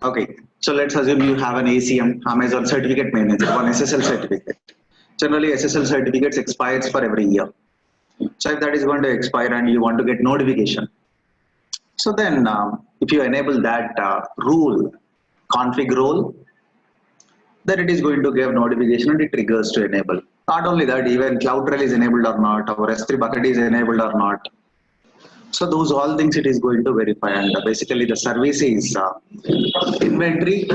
Okay, so let's assume you have an ACM, Amazon Certificate Manager, one SSL certificate. Generally, SSL certificates expires for every year. So if that is going to expire and you want to get notification, so then if you enable that rule, config rule, then it is going to give notification and it triggers to enable. Not only that, even CloudTrail is enabled or not, our S3 bucket is enabled or not. So those all things it is going to verify, and basically the service is inventory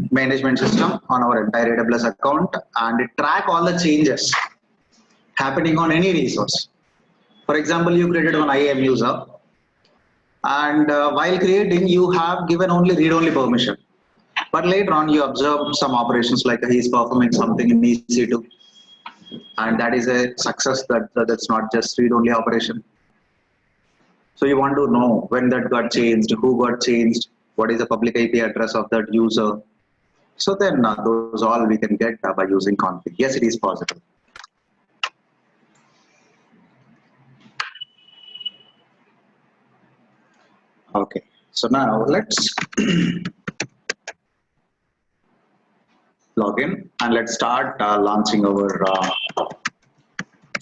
management system on our entire AWS account, and it track all the changes happening on any resource. For example, you created one IAM user, and while creating, you have given only read-only permission. But later on, you observe some operations like he is performing something in EC2, and that is a success. That's not just read-only operation. So you want to know when that got changed, who got changed, what is the public IP address of that user. So then those all we can get by using config. Yes, it is possible. Okay, so now let's log in and let's start launching our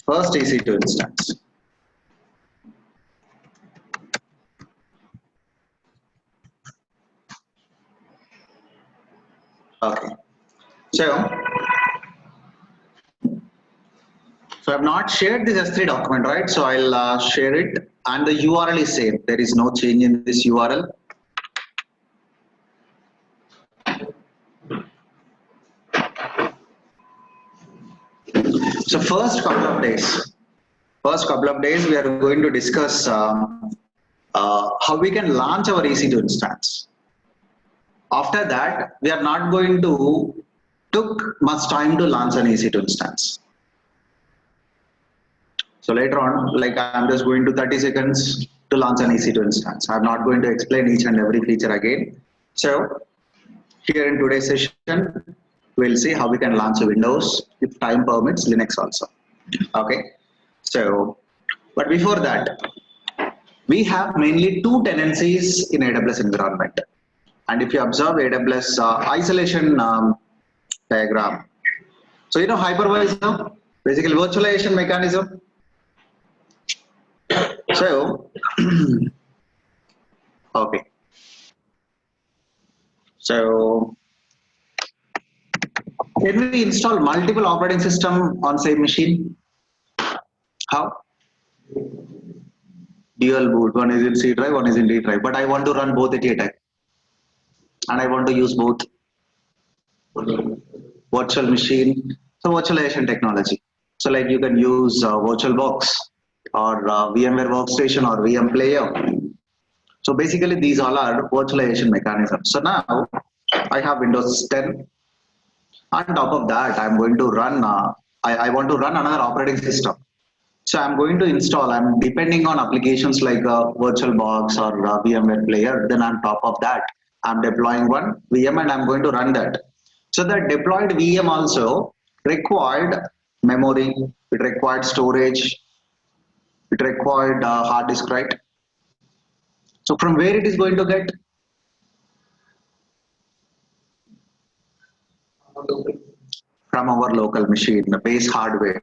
first EC2 instance. Okay, so I've not shared this S3 document, right? So I'll share it, and the URL is same. There is no change in this URL. So first couple of days, we are going to discuss how we can launch our EC2 instance. After that, we are not going to took much time to launch an EC2 instance. So later on, like I'm just going to 30 seconds to launch an EC2 instance. I'm not going to explain each and every feature again. So here in today's session, we'll see how we can launch Windows, if time permits, Linux also. Okay. So, but before that, we have mainly two tenancies in AWS environment. And if you observe AWS isolation diagram, so you know hypervisor, basically virtualization mechanism. So, okay. So, can we install multiple operating system on same machine? How? Dual boot. One is in C drive, one is in D drive. But I want to run both at a time, and I want to use both virtual machine. So virtualization technology. So like you can use VirtualBox or VMware Workstation or VM Player. So basically these all are virtualization mechanisms. So now I have Windows 10. On top of that, I'm going to run. I want to run another operating system. So I'm going to install. I'm depending on applications like VirtualBox or VMware Player. Then on top of that, I'm deploying one VM and I'm going to run that. So that deployed VM also required memory, it required storage, it required hard disk, right? So from where it is going to get? From our local machine, the base hardware,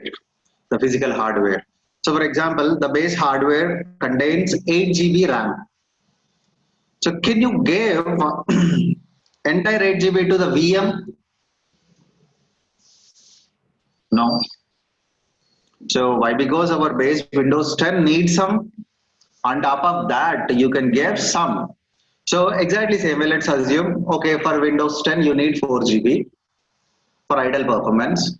the physical hardware. So for example, the base hardware contains 8 GB RAM. So can you give entire 8 GB to the VM? No. So why? Because our base Windows 10 needs some. On top of that, you can give some. So exactly same way, let's assume, okay, for Windows 10, you need 4 GB for idle performance.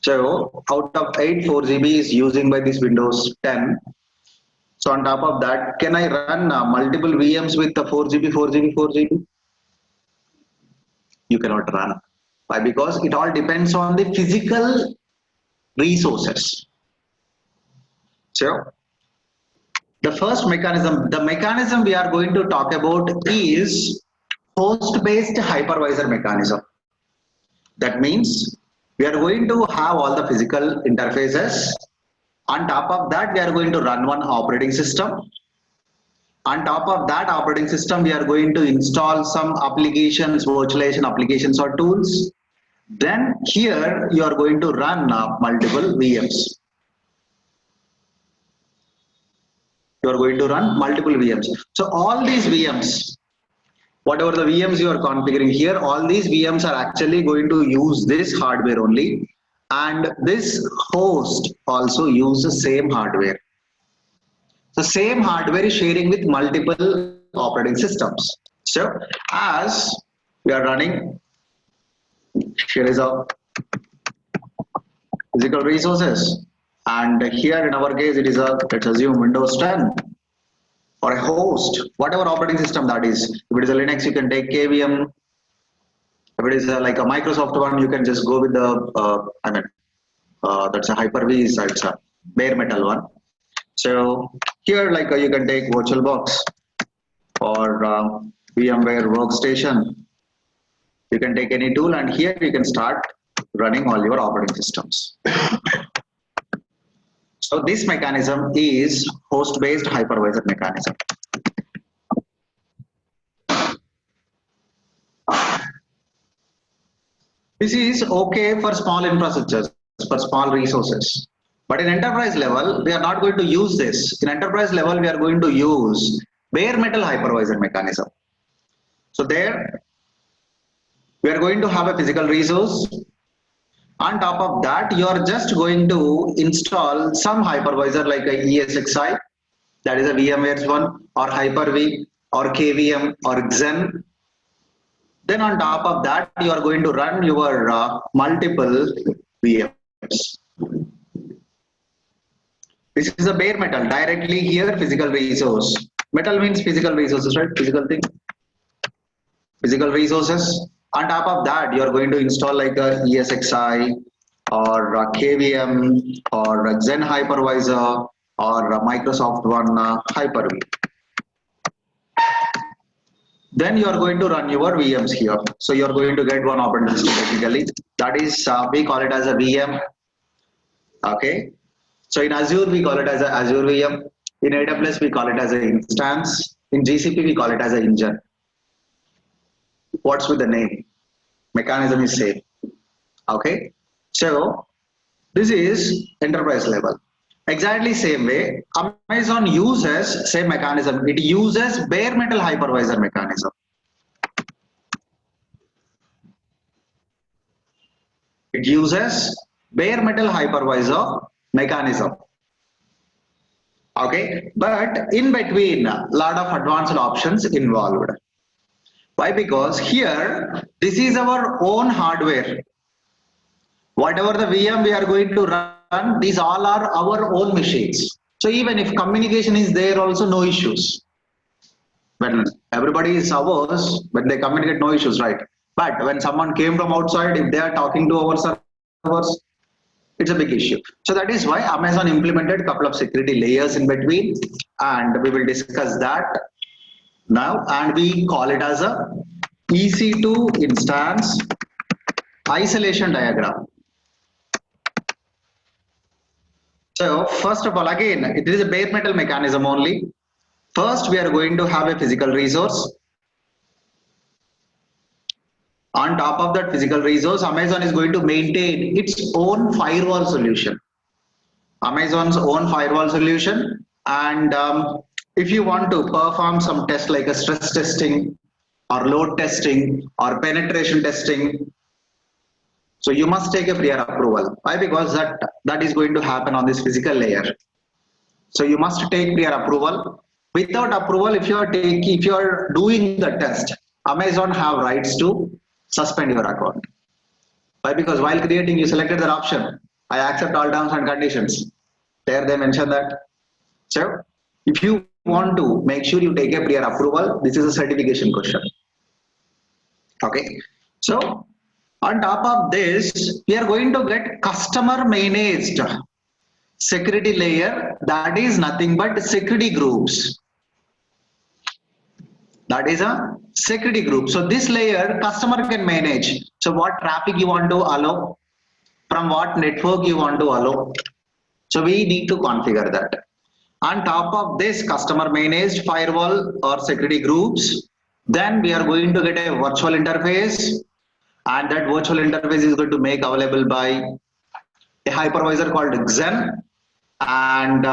So out of 8, 4 GB is using by this Windows 10. So on top of that, can I run multiple VMs with the 4 GB, 4 GB, 4 GB? You cannot run. Why? Because it all depends on the physical resources. So the first mechanism, the mechanism we are going to talk about is host-based hypervisor mechanism. That means we are going to have all the physical interfaces. On top of that, we are going to run one operating system. On top of that operating system, we are going to install some applications, virtualization applications or tools. Then here you are going to run multiple VMs. You are going to run multiple VMs. So all these VMs, whatever the VMs you are configuring here, all these VMs are actually going to use this hardware only. And this host also uses the same hardware. The same hardware is sharing with multiple operating systems. So as we are running, here is our physical resources. And here in our case, it is a, let's assume Windows 10 or a host, whatever operating system that is. If it is a Linux, you can take KVM. If it is like a Microsoft one, you can just go with the, that's a Hyper-V, so it's a bare metal one. So here, like you can take VirtualBox or VMware Workstation. You can take any tool, and here you can start running all your operating systems. So this mechanism is host-based hypervisor mechanism. This is okay for small infrastructures, for small resources. But in enterprise level, we are not going to use this. In enterprise level, we are going to use bare metal hypervisor mechanism. So there, we are going to have a physical resource. On top of that, you are just going to install some hypervisor like a ESXi, that is a VMware's one, or Hyper-V, or KVM, or Xen. Then on top of that, you are going to run your multiple VMs. This is a bare metal, directly here physical resource. Metal means physical resources, right? Physical thing. Physical resources. On top of that, you are going to install like a ESXi or a KVM or a Xen hypervisor or a Microsoft one Hyper-V. Then you are going to run your VMs here. So you are going to get one operating system basically. That is, we call it as a VM. Okay. So in Azure, we call it as a Azure VM. In AWS, we call it as an instance. In GCP, we call it as an engine. What's with the name? Mechanism is same. Okay. So this is enterprise level. Exactly same way, Amazon uses same mechanism. It uses bare metal hypervisor mechanism. It uses bare metal hypervisor mechanism. Okay, but in between, a lot of advanced options involved. Why? Because here, this is our own hardware. Whatever the VM we are going to run, these all are our own machines. So even if communication is there, also no issues. When everybody is ours, when they communicate, no issues, right? But when someone came from outside, if they are talking to our servers, it's a big issue. So that is why Amazon implemented a couple of security layers in between, and we will discuss that now. And we call it as a EC2 instance isolation diagram. So first of all, again, it is a bare metal mechanism only. First, we are going to have a physical resource. On top of that physical resource, Amazon is going to maintain its own firewall solution. Amazon's own firewall solution. And if you want to perform some tests like a stress testing or load testing or penetration testing, so you must take a prior approval. Why? Because that is going to happen on this physical layer. So you must take prior approval. Without approval, if you are doing the test, Amazon have rights to suspend your account. Why? Because while creating, you selected that option. I accept all terms and conditions. There they mention that. So if you want to make sure you take a prior approval, this is a certification question. Okay. So on top of this, we are going to get customer managed security layer. That is nothing but security groups. That is a security group. So this layer customer can manage. So what traffic you want to allow, from what network you want to allow. So we need to configure that. On top of this customer managed firewall or security groups, then we are going to get a virtual interface, and that virtual interface is going to make available by a hypervisor called Xen. And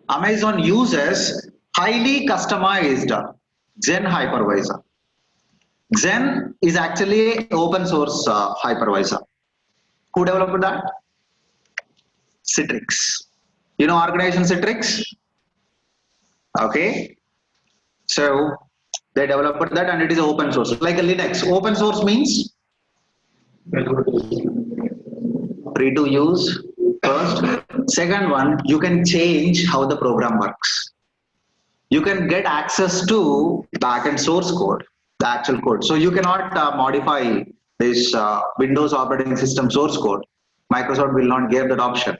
Amazon uses highly customized Xen hypervisor. Xen is actually an open source hypervisor. Who developed that? Citrix. You know organization Citrix? Okay. So they developed that, and it is open source. Like a Linux. Open source means free to use first. Second one, you can change how the program works. You can get access to backend source code, the actual code. So you cannot modify this Windows operating system source code. Microsoft will not give that option.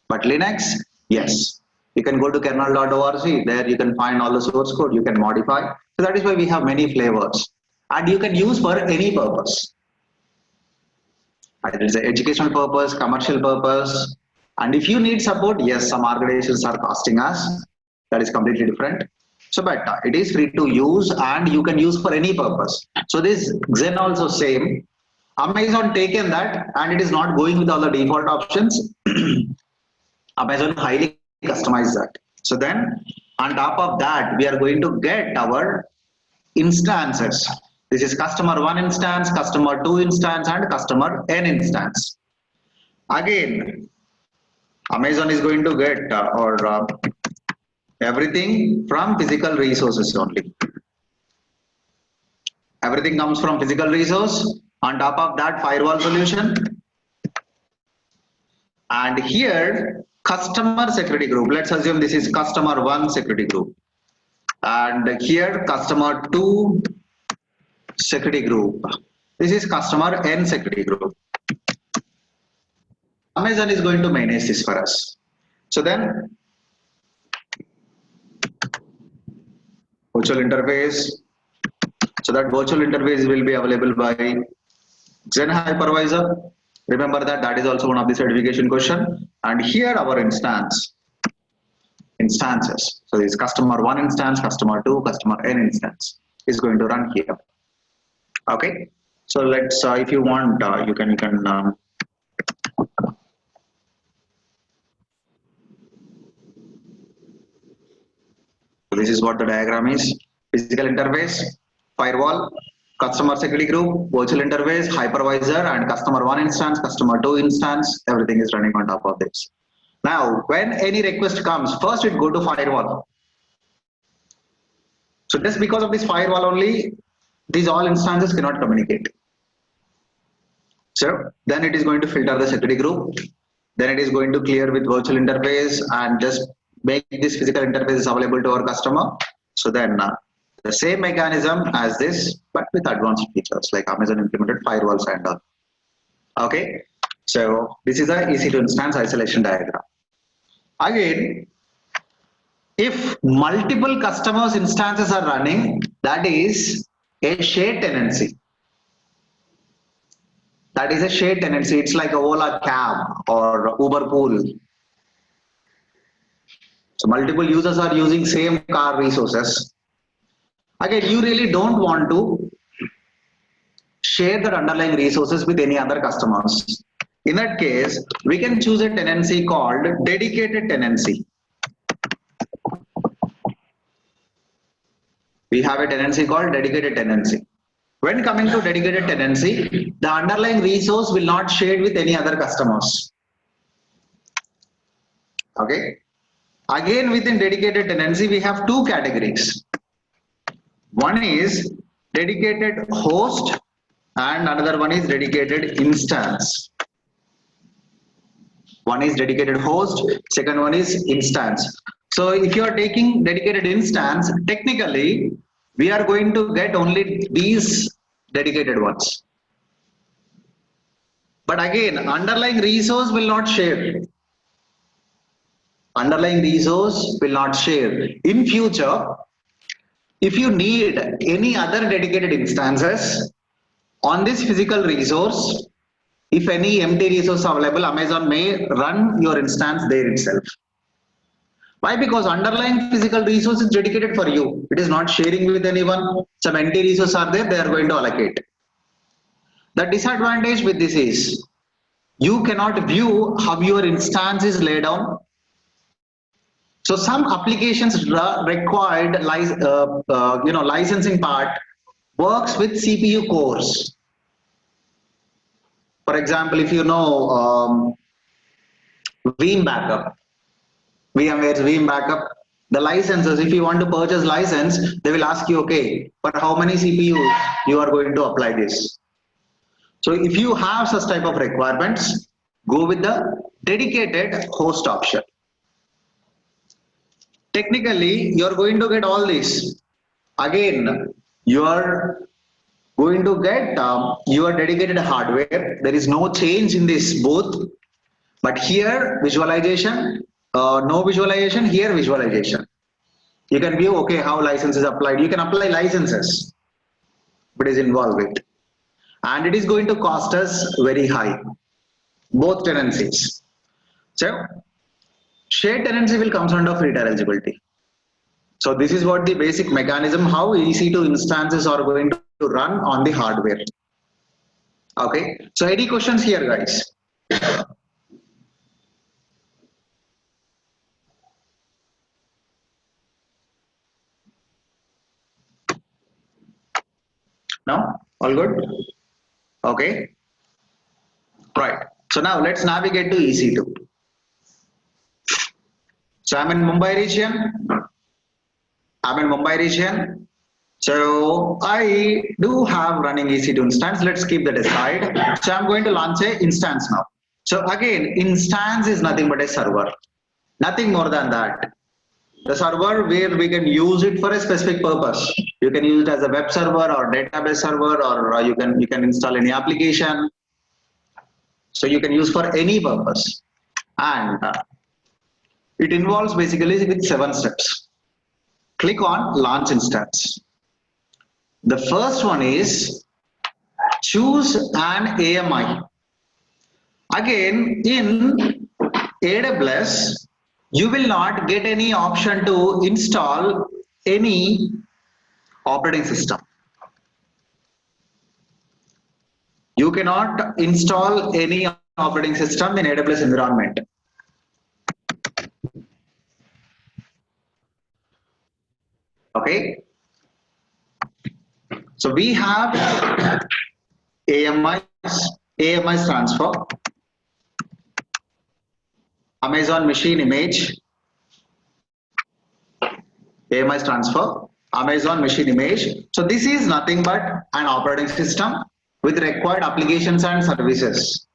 But Linux, yes. You can go to kernel.org. There you can find all the source code. You can modify. So that is why we have many flavors. And you can use for any purpose. Either it's an educational purpose, commercial purpose. And if you need support, yes, some organizations are costing us. That is completely different. So, but it is free to use, and you can use for any purpose. So this Xen also same. Amazon taken that, and it is not going with all the default options. Amazon highly customized that. So then on top of that, we are going to get our instances. This is customer 1 instance, customer 2 instance, and customer n instance. Again, Amazon is going to get everything from physical resources only. Everything comes from physical resource. On top of that, firewall solution. And here, customer security group. Let's assume this is customer 1 security group. And here, customer 2 security group. This is customer n security group. Amazon is going to manage this for us. So then, virtual interface. So that virtual interface will be available by Xen hypervisor. Remember that that is also one of the certification question. And here our instances. So this customer 1 instance, customer 2, customer n instance is going to run here. Okay. So let's if you want you can so this is what the diagram is. Physical interface, firewall, customer security group, virtual interface, hypervisor, and customer 1 instance, customer 2 instance, everything is running on top of this. Now, when any request comes, first it go to firewall. So just because of this firewall only, these all instances cannot communicate. So then it is going to filter the security group. Then it is going to clear with virtual interface and just make this physical interface available to our customer. So then the same mechanism as this, but with advanced features like Amazon implemented firewalls and all. Okay, so this is a EC2 instance isolation diagram. Again, if multiple customers instances are running, that is a shared tenancy. That is a shared tenancy. It's like a Ola cab or Uber pool. So multiple users are using same car resources. Again, you really don't want to share the underlying resources with any other customers. In that case, we can choose a tenancy called dedicated tenancy. We have a tenancy called dedicated tenancy. When coming to dedicated tenancy, the underlying resource will not share with any other customers. Okay. Again, within dedicated tenancy, we have two categories. One is dedicated host and another one is dedicated instance. One is dedicated host, second one is instance. So if you are taking dedicated instance, technically we are going to get only these dedicated ones. But again, underlying resource will not share. Underlying resource will not share. In future, if you need any other dedicated instances on this physical resource, If any empty resource available, Amazon may run your instance there itself. Why? Because underlying physical resource is dedicated for you. It is not sharing with anyone. Some empty resources are there, they are going to allocate. The disadvantage with this is you cannot view how your instance is laid down. So some applications required licensing part works with CPU cores. For example, if you know Veeam backup, VMware's Veeam backup, the licenses, if you want to purchase license, they will ask you, okay, for how many CPUs you are going to apply this. So if you have such type of requirements, go with the dedicated host option. Technically, you're going to get all this. Again, you're going to get your dedicated hardware. There is no change in this both. But here, visualization, no visualization, here visualization. You can view, okay, how license is applied. You can apply licenses, but is involved with. And it is going to cost us very high, both tenancies. So, shared tenancy will come under free tier eligibility. So this is what the basic mechanism, how EC2 instances are going to run on the hardware. Okay, so any questions here, guys? No? All good? Okay. Right. So now let's navigate to EC2. So I'm in Mumbai region. So I do have running EC2 instance. Let's keep that aside. So I'm going to launch a instance now. So again, instance is nothing but a server. Nothing more than that. The server where we can use it for a specific purpose. You can use it as a web server or database server, or you can install any application. So you can use for any purpose. And it involves basically with 7 steps. Click on launch instance. The first one is choose an AMI. Again, in AWS, you will not get any option to install any operating system. You cannot install any operating system in AWS environment. Okay. So we have AMI stands for Amazon Machine Image. AMI stands for Amazon Machine Image. So this is nothing but an operating system with required applications and services.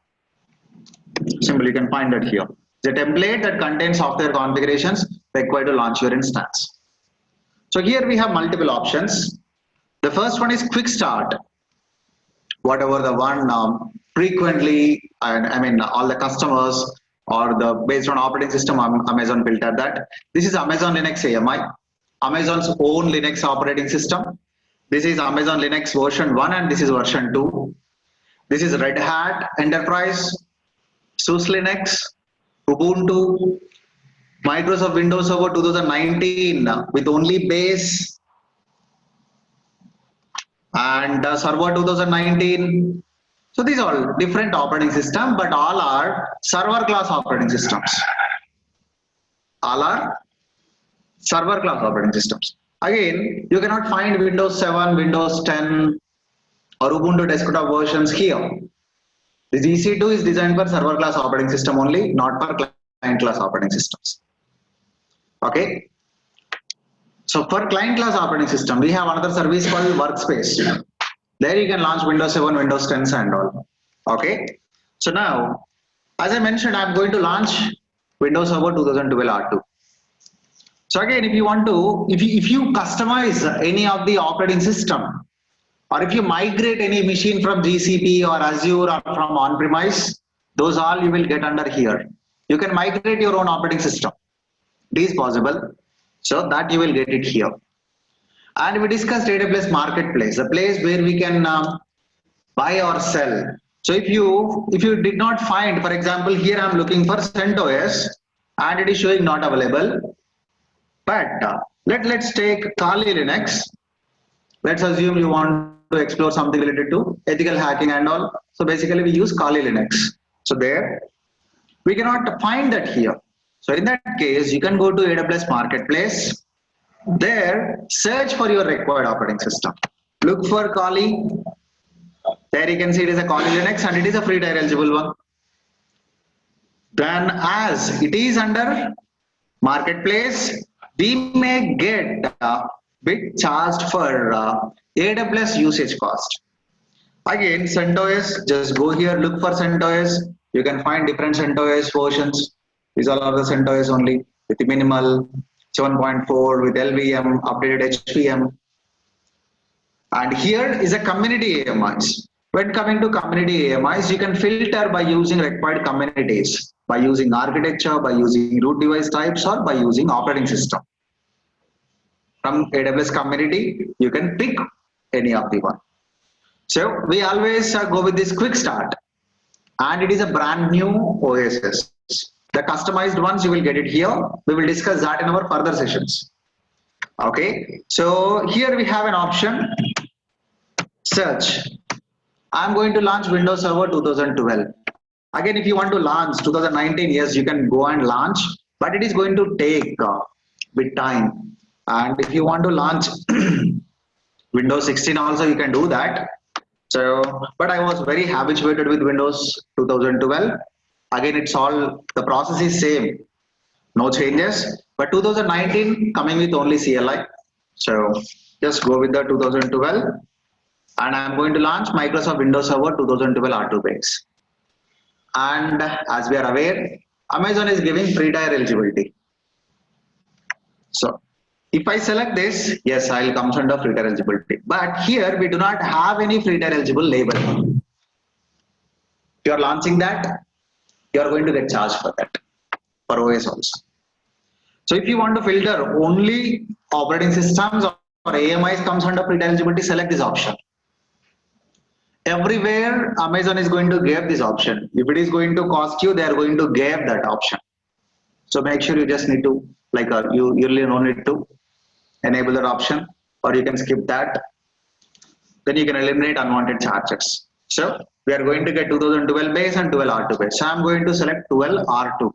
Simply you can find that here. The template that contains software configurations required to launch your instance. So here we have multiple options. The first one is quick start. Whatever the one frequently, I mean all the customers or the based on operating system Amazon built at that. This is Amazon Linux AMI, Amazon's own Linux operating system. This is Amazon Linux version 1 and this is version 2. This is Red Hat Enterprise, SUSE Linux, Ubuntu, Microsoft Windows Server 2019 with only base and Server 2019. So these are all different operating systems, but all are server class operating systems. All are server class operating systems. Again, you cannot find Windows 7, Windows 10 or Ubuntu desktop versions here. This EC2 is designed for server class operating system only, not for client class operating systems. Okay. So for client class operating system, we have another service called Workspace. There you can launch Windows 7, Windows 10 and all. Okay. So now, as I mentioned, I'm going to launch Windows Server 2012 R2. So again, if you want to, if you customize any of the operating system, or if you migrate any machine from GCP or Azure or from on-premise, those all you will get under here. You can migrate your own operating system. It is possible. So that you will get it here. And we discussed AWS Marketplace, a place where we can buy or sell So if you did not find, for example, here I'm looking for CentOS and it is showing not available. But let's take Kali Linux. Let's assume you want to explore something related to ethical hacking and all. So basically we use Kali Linux. So there we cannot find that here. So in that case, you can go to AWS Marketplace. There, search for your required operating system. Look for Kali. There you can see it is a Kali Linux and it is a free tier eligible one. Then as it is under Marketplace, we may get a bit charged for AWS usage cost. Again, CentOS, just go here, look for CentOS. You can find different CentOS versions. These all are the CentOS only with the minimal 7.4 with LVM, updated HVM. And here is a community AMIs. When coming to community AMIs, you can filter by using required communities, by using architecture, by using root device types, or by using operating system. From AWS community, you can pick any of the one. So we always go with this quick start, and it is a brand new OSS. The customized ones you will get it here. We will discuss that in our further sessions. Okay, so here we have an option, search. I'm going to launch Windows Server 2012. Again, if you want to launch 2019, yes, you can go and launch, but it is going to take a bit time. And if you want to launch Windows 16 also, you can do that. So, but I was very habituated with Windows 2012. Again, it's all, the process is same, no changes. But 2019 coming with only CLI. So just go with the 2012. And I'm going to launch Microsoft Windows Server 2012 R2 base. And as we are aware, Amazon is giving free tier eligibility. So if I select this, yes, I'll come under free tier eligibility. But here we do not have any free tier eligible label. If you are launching that, you are going to get charged for that, for OS also. So if you want to filter only operating systems or AMIs comes under free tier eligibility, select this option. Everywhere Amazon is going to give this option. If it is going to cost you, they are going to give that option. So make sure you just need to, like you really don't need to enable that option, or you can skip that. Then you can eliminate unwanted charges. So we are going to get 2012 base and 12 R2 base. So I'm going to select 12 R2.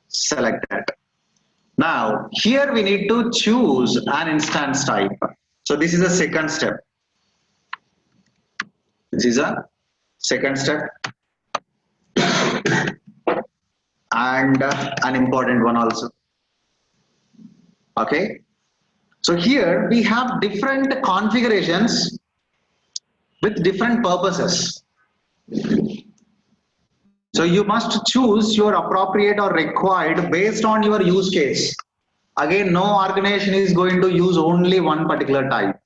Select that. Now here we need to choose an instance type. So this is the second step. This is a second step and an important one also. Okay, so here we have different configurations with different purposes. So you must choose your appropriate or required based on your use case. Again, no organization is going to use only one particular type.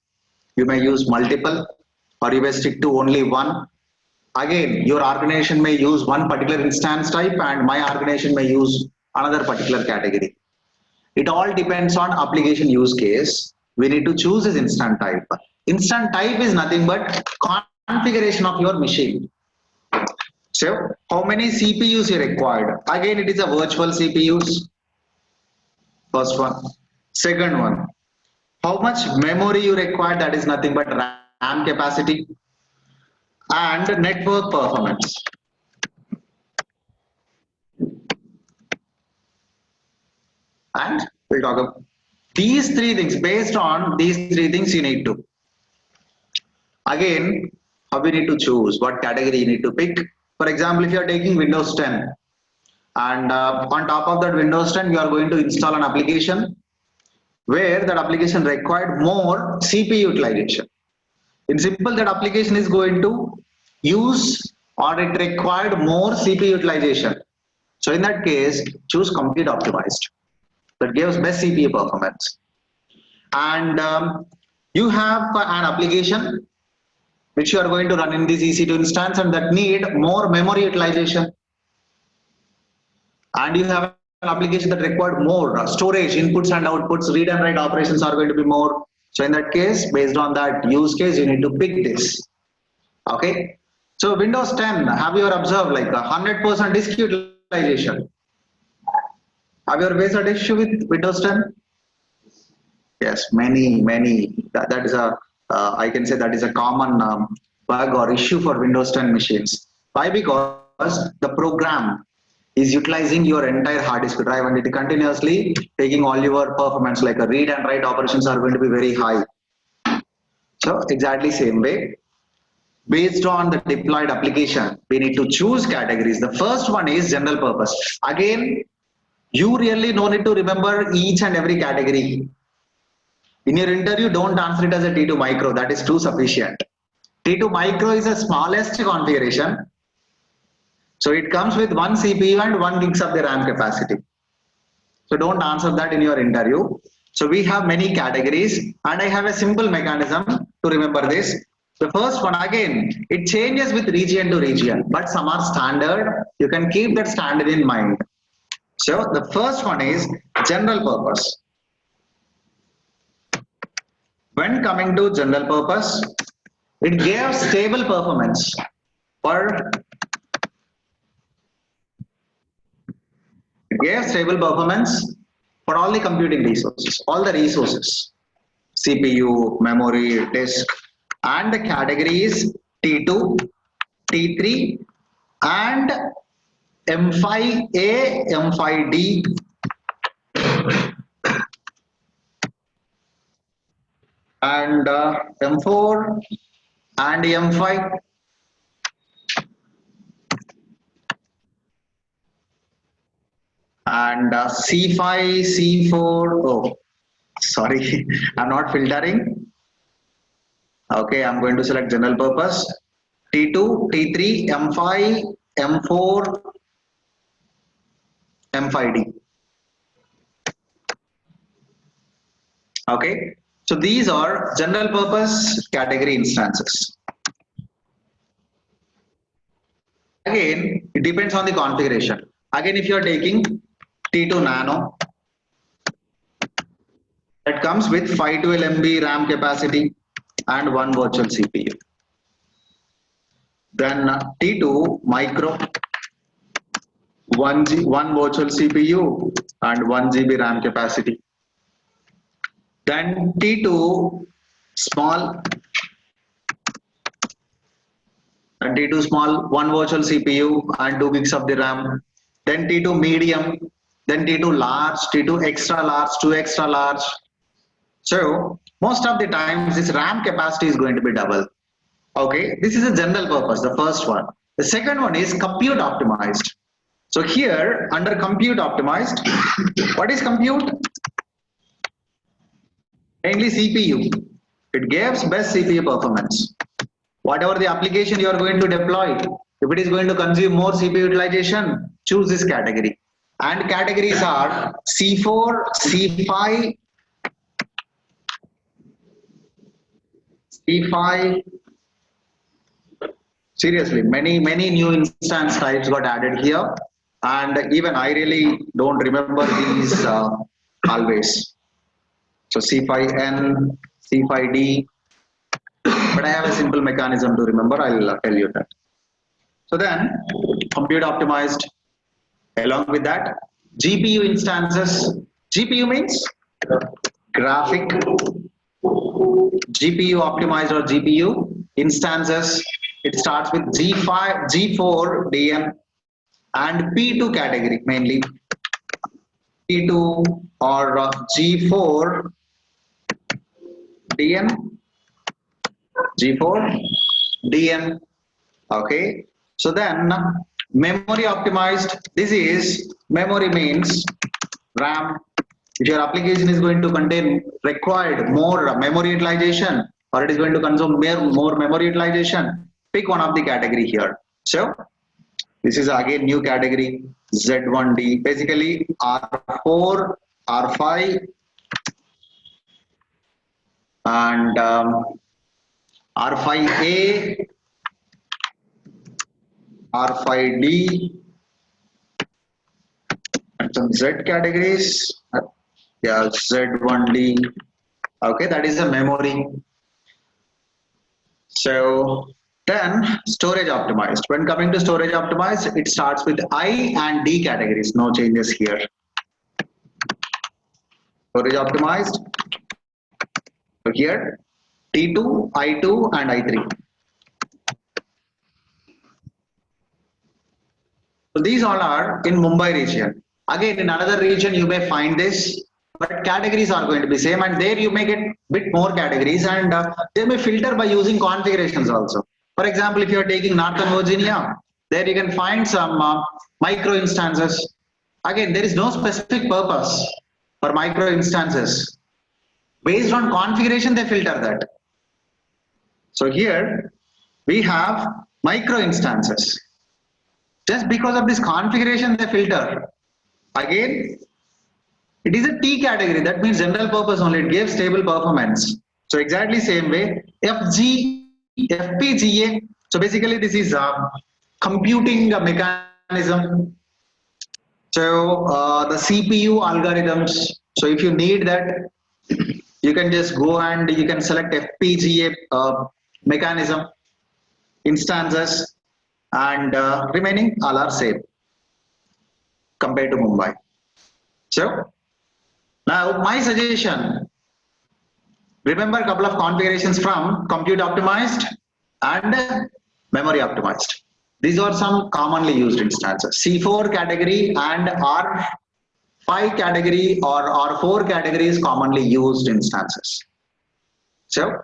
You may use multiple, or you may stick to only one. Again, your organization may use one particular instance type and my organization may use another particular category. It all depends on application use case. We need to choose this instant type. Instant type is nothing but configuration of your machine. So how many CPUs you required? Again, it is a virtual CPUs. First one. Second one, how much memory you require? That is nothing but RAM capacity and network performance. And we'll talk about these three things. Based on these three things, you need to. Again, how we need to choose, what category you need to pick. For example, if you are taking Windows 10 and on top of that Windows 10, you are going to install an application where that application required more CPU utilization. In simple, that application is going to use or it required more CPU utilization. So in that case, choose compute optimized. That gives best CPU performance. And you have an application which you are going to run in this EC2 instance and that need more memory utilization. And you have an application that required more storage, inputs and outputs, read and write operations are going to be more. So in that case, based on that use case, you need to pick this. Okay. So Windows 10, have you ever observed like 100% disk utilization? Have you ever faced an issue with Windows 10? Yes, many. That is a, I can say that is a common bug or issue for Windows 10 machines. Why? Because the program is utilizing your entire hard disk drive and it continuously taking all your performance, like a read and write operations are going to be very high. So exactly same way. Based on the deployed application, we need to choose categories. The first one is general purpose. Again, you really no need to remember each and every category. In your interview, don't answer it as a T2 micro. That is too sufficient. T2 micro is the smallest configuration. So it comes with one CPU and 1 gigs of the RAM capacity. So don't answer that in your interview. So we have many categories and I have a simple mechanism to remember this. The first one, again, it changes with region to region, but some are standard. You can keep that standard in mind. So the first one is general purpose. When coming to general purpose, it gives stable performance for all the computing resources, all the resources, CPU, memory, disk, and the categories T2, T3, and M5A, M5D, and M4 and M5. And C5, C4, oh, sorry, I'm not filtering. Okay, I'm going to select general purpose. T2, T3, M5, M4, M5D. Okay, so these are general purpose category instances. Again, it depends on the configuration. Again, if you are taking T2 Nano, that comes with 512 MB RAM capacity and 1 virtual CPU. Then T2 Micro, 1 virtual CPU and 1 GB RAM capacity. Then T2 Small, and T2 Small, 1 virtual CPU and 2 gigs of the RAM. Then T2 Medium, then T2 Large, T2 Extra Large, 2 Extra Large. So most of the times this RAM capacity is going to be double. Okay, this is a general purpose, the first one. The second one is compute optimized. So here under compute optimized, what is compute? Mainly CPU. It gives best CPU performance. Whatever the application you are going to deploy, if it is going to consume more CPU utilization, choose this category. And categories are C4, C5, C5. Seriously, many new instance types got added here, and even I really don't remember these always. So C5N, C5D, but I have a simple mechanism to remember. I'll tell you that. So then, compute optimized. Along with that, GPU instances. GPU means graphic. GPU optimized or GPU instances. It starts with G5, G4 DN and P2 category mainly. P2 or G4 DN, G4 DN. Okay. So then memory optimized. This is memory means RAM. If your application is going to contain required more memory utilization or it is going to consume more memory utilization, pick one of the category here. So this is again new category Z1D, basically R4, R5 and R5A, R5D and some Z categories. Yeah, Z1D. Okay, that is a memory. So Then storage optimized. When coming to storage optimized, it starts with I and D categories. No changes here. Storage optimized. So here T2, I2 and I3. So these all are in Mumbai region. Again, in another region you may find this, but categories are going to be same, and there you may get bit more categories, and they may filter by using configurations also. For example, if you are taking Northern Virginia, there you can find some micro instances. Again, there is no specific purpose for micro instances. Based on configuration, they filter that. So here we have micro instances. Just because of this configuration, they filter. Again, it is a T category. That means general purpose only. It gives stable performance. So exactly same way. FPGA. So basically, this is computing mechanism. So the CPU algorithms. So if you need that, you can just go and you can select FPGA mechanism instances, and remaining all are same compared to Mumbai. So now my suggestion, remember a couple of configurations from compute optimized and memory optimized. These are some commonly used instances. C4 category and R5 category or R4 category is commonly used instances. So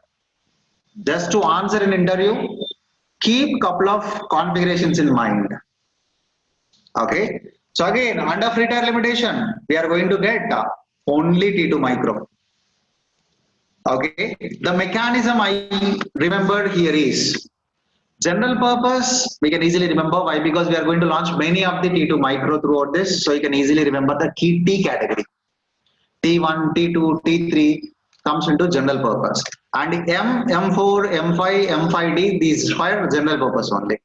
just to answer an interview, keep couple of configurations in mind. Okay. So again, under free tier limitation, we are going to get only T2 micro. Okay. The mechanism I remembered here is general purpose. We can easily remember. Why? Because we are going to launch many of the T2 micro throughout this. So you can easily remember the key T category. T1, T2, T3 comes into general purpose. And M, M4, M5, M5D, these are general purpose only.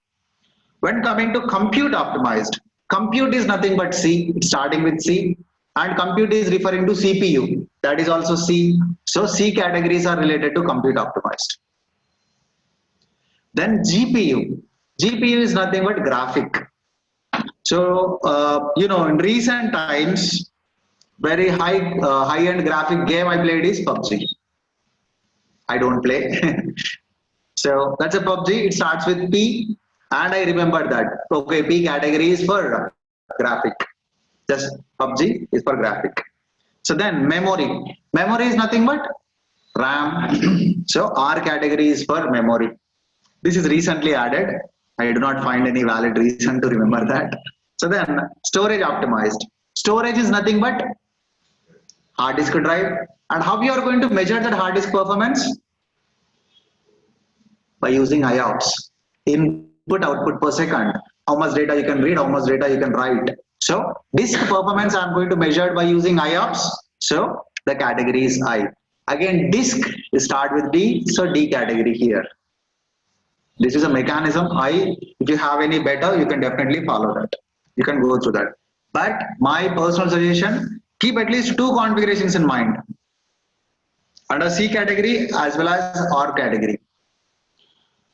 When coming to compute optimized, compute is nothing but C, it's starting with C, and compute is referring to CPU, that is also C. So C categories are related to compute optimized. Then GPU. GPU is nothing but graphic. So, in recent times, very high-end graphic game I played is PUBG. I don't play. So that's a PUBG. It starts with P, and I remember that. Okay, P category is for graphic. Just PUBG is for graphic. So then memory. Memory is nothing but RAM. So R category is for memory. This is recently added. I do not find any valid reason to remember that. So then storage optimized. Storage is nothing but hard disk drive. And how you are going to measure that hard disk performance? By using IOPS, input output per second. How much data you can read, how much data you can write. So disk performance I am going to measure by using IOPS. So the category is I. Again, disk start with D, so D category here. This is a mechanism. If you have any better, you can definitely follow that. You can go through that. But my personal suggestion, keep at least 2 configurations in mind. Under C category as well as R category.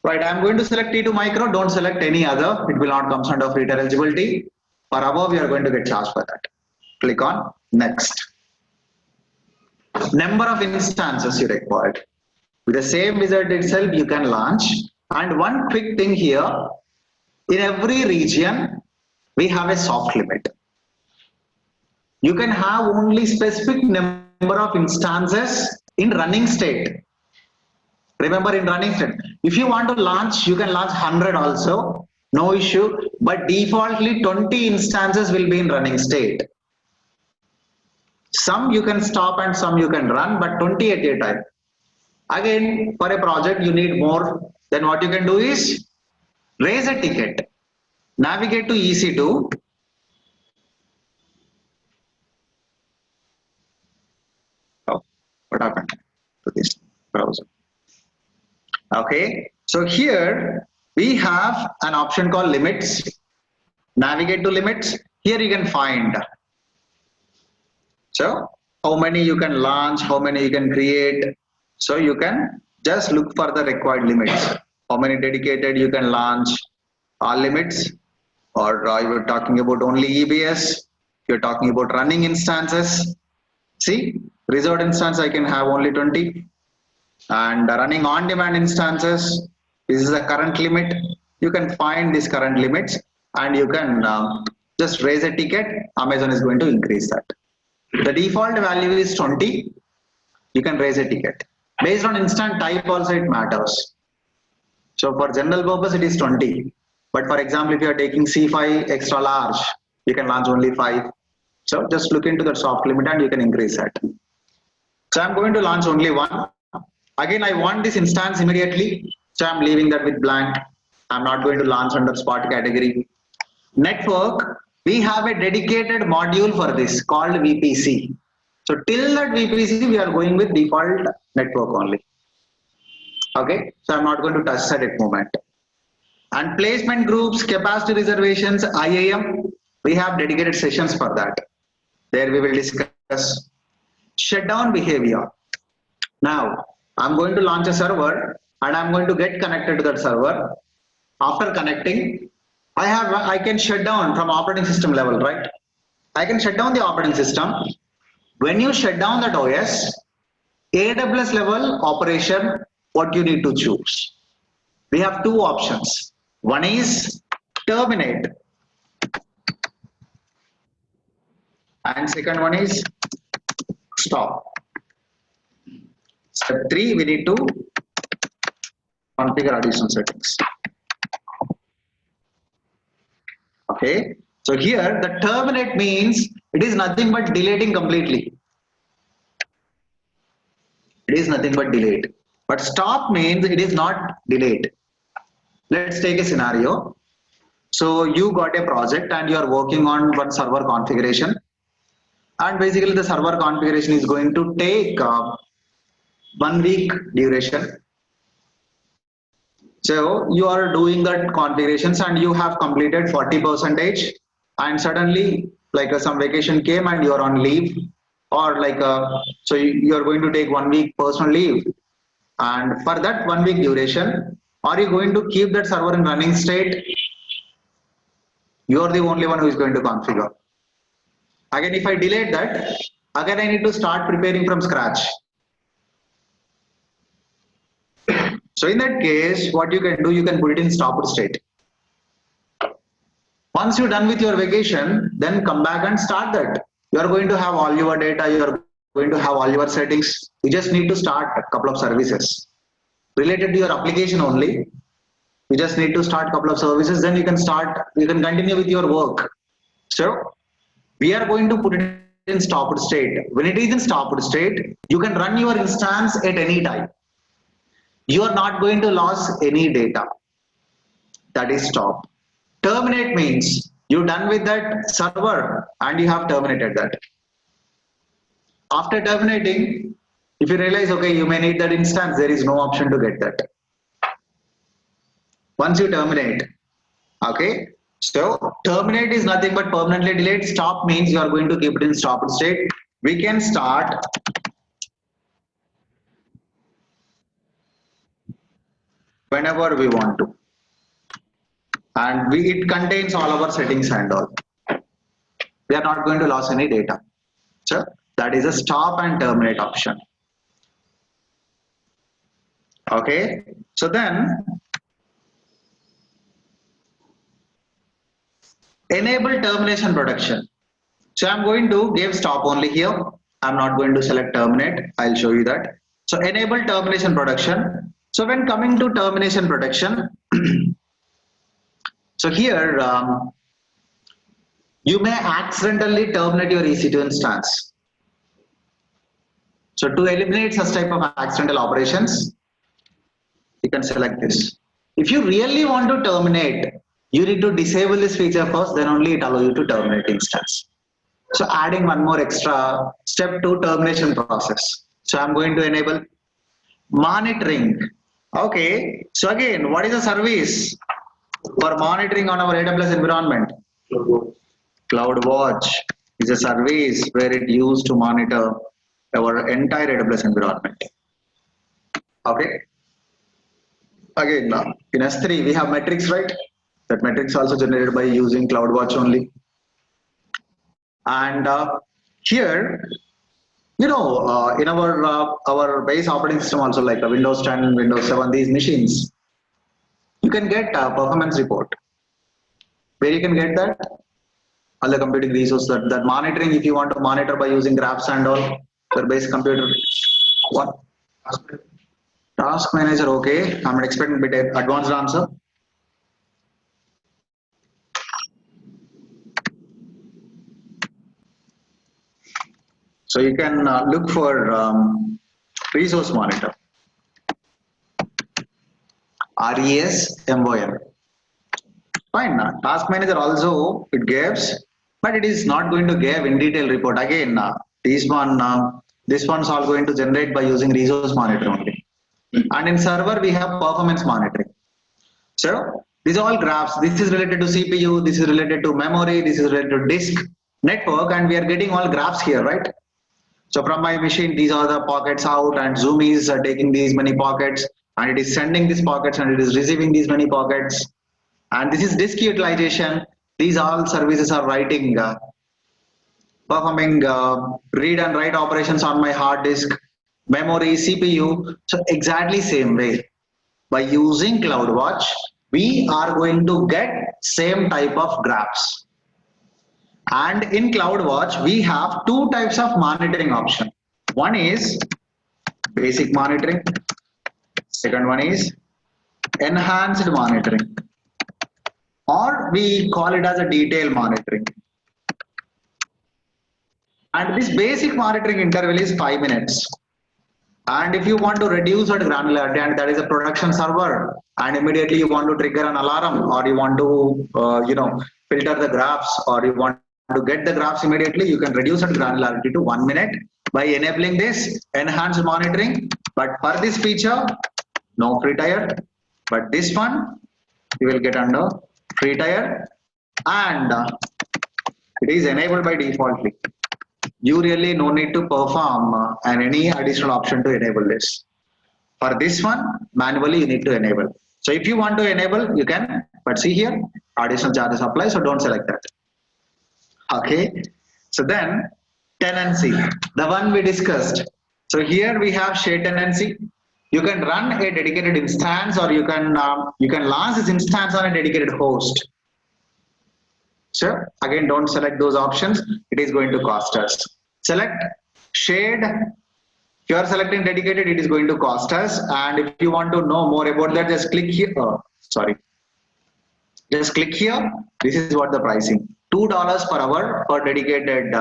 Right, I'm going to select T2 micro, don't select any other. It will not come under free tier eligibility. For above, we are going to get charged for that. Click on next. Number of instances you required. With the same wizard itself, you can launch. And one quick thing here, in every region, we have a soft limit. You can have only specific number of instances in running state. Remember, in running state, if you want to launch, you can launch 100 also, no issue, but defaultly 20 instances will be in running state. Some you can stop and some you can run, but 20 at a time. Again, for a project, you need more. Then what you can do is raise a ticket, navigate to EC2, oh, what happened to this browser? Okay, so here we have an option called limits. Navigate to limits. Here you can find. So how many you can launch, how many you can create. So you can just look for the required limits. How many dedicated you can launch? All limits, or you're talking about only EBS? You're talking about running instances. See, reserved instance I can have only 20, and running on-demand instances. This is the current limit. You can find these current limits, and you can just raise a ticket. Amazon is going to increase that. The default value is 20. You can raise a ticket. Based on instant type also it matters. So for general purpose it is 20. But for example, if you are taking C5 extra large, you can launch only 5. So just look into the soft limit and you can increase that. So I'm going to launch only 1. Again, I want this instance immediately. So I'm leaving that with blank. I'm not going to launch under spot category. Network, we have a dedicated module for this called VPC. So till that VPC, we are going with default network only. Okay, so I'm not going to touch that at the moment. And placement groups, capacity reservations, IAM, we have dedicated sessions for that. There we will discuss shutdown behavior. Now, I'm going to launch a server and I'm going to get connected to that server. After connecting, I can shut down from operating system level, right? I can shut down the operating system. When you shut down that OS, AWS level operation, what you need to choose? We have 2 options. One is terminate, and second one is stop. Step 3, we need to configure additional settings. Okay, so here the terminate means it is nothing but deleting completely. It is nothing but delete. But stop means it is not delete. Let's take a scenario. So you got a project and you are working on one server configuration, and basically the server configuration is going to take 1 week duration. So you are doing that configurations and you have completed 40%, and suddenly like some vacation came and you are on leave, or like so you are going to take 1 week personal leave, and for that 1 week duration, are you going to keep that server in running state? You are the only one who is going to configure. Again, if I delete that, again I need to start preparing from scratch. So in that case, what you can do, you can put it in stopped state. Once you're done with your vacation, then come back and start that. You are going to have all your data, you are going to have all your settings. You just need to start a couple of services related to your application only. You just need to start a couple of services, then you can continue with your work. So we are going to put it in stopped state. When it is in stopped state, you can run your instance at any time. You are not going to lose any data. That is stop. Terminate means you're done with that server and you have terminated that. After terminating, if you realize, okay, you may need that instance, there is no option to get that. Once you terminate, okay, so terminate is nothing but permanently delete. Stop means you are going to keep it in stopped state. We can start whenever we want to, and it contains all our settings and all. We are not going to lose any data. So that is a stop and terminate option. Okay, so then enable termination protection. So I'm going to give stop only here. I'm not going to select terminate. I'll show you that. So enable termination protection. So when coming to termination protection, so here you may accidentally terminate your EC2 instance. So to eliminate such type of accidental operations, you can select this. If you really want to terminate, you need to disable this feature first, then only it allows you to terminate instance. So adding one more extra step to termination process. So I'm going to enable monitoring. Okay, so again, what is a service for monitoring on our AWS environment? CloudWatch is a service where it used to monitor our entire AWS environment. Okay. Again, in S3 we have metrics, right? That metrics also generated by using CloudWatch only. And here, in our base operating system also, like the Windows 10, Windows 7, these machines, you can get a performance report. Where you can get that? All the computing resources, that monitoring, if you want to monitor by using graphs and all, your base computer. What? Task manager, okay. I'm expecting a bit advanced answer. So you can look for resource monitor. RESMON. Fine. Task manager also it gives, but it is not going to give in detail report. Again, this one's all going to generate by using resource monitor only. And in server we have performance monitoring. So these are all graphs. This is related to CPU. This is related to memory. This is related to disk, network, and we are getting all graphs here, right? So from my machine, these are the pockets out, and Zoom is taking these many pockets, and it is sending these pockets, and it is receiving these many pockets. And this is disk utilization. These all services are writing, performing read and write operations on my hard disk, memory, CPU. So exactly same way. By using CloudWatch, we are going to get same type of graphs. And in CloudWatch, we have two types of monitoring option. One is basic monitoring. Second one is enhanced monitoring. Or we call it as a detail monitoring. And this basic monitoring interval is 5 minutes. And if you want to reduce that granularity, and that is a production server, and immediately you want to trigger an alarm, or you want to filter the graphs, or you want to get the graphs immediately, you can reduce that granularity to 1 minute by enabling this enhanced monitoring. But for this feature, no free tier. But this one, you will get under free tier, and it is enabled by defaultly. You really no need to perform and any additional option to enable this. For this one, manually you need to enable. So if you want to enable, you can, but see here, additional charges apply, so don't select that. Okay, so then tenancy, the one we discussed. So here we have shared tenancy. You can run a dedicated instance, or you can launch this instance on a dedicated host. So again, don't select those options. It is going to cost us. Select shared. If you are selecting dedicated, it is going to cost us. And if you want to know more about that, just click here. Just click here. This is what the pricing. $2 per hour for dedicated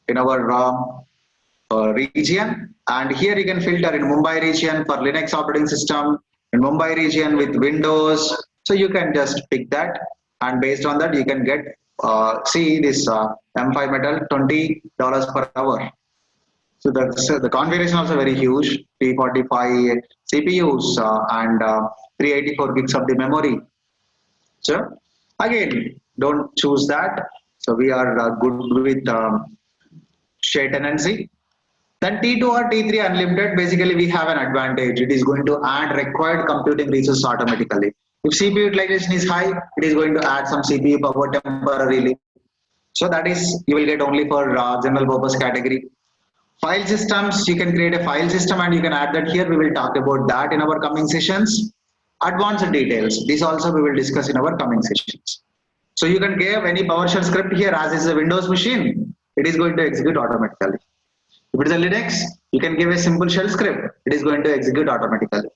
in our region. And here you can filter in Mumbai region for Linux operating system, in Mumbai region with Windows. So you can just pick that, and based on that you can get see this M5 metal $20 per hour. So the configuration also very huge. 345 CPUs and 384 gigs of the memory. So again, don't choose that. So we are good with shared tenancy. Then T2 or T3 unlimited, basically we have an advantage. It is going to add required computing resources automatically. If CPU utilization is high, it is going to add some CPU power temporarily. So that is, you will get only for general purpose category. File systems, you can create a file system and you can add that here. We will talk about that in our coming sessions. Advanced details, this also we will discuss in our coming sessions. So you can give any PowerShell script here, as is a Windows machine, it is going to execute automatically. If it is a Linux, you can give a simple shell script, it is going to execute automatically.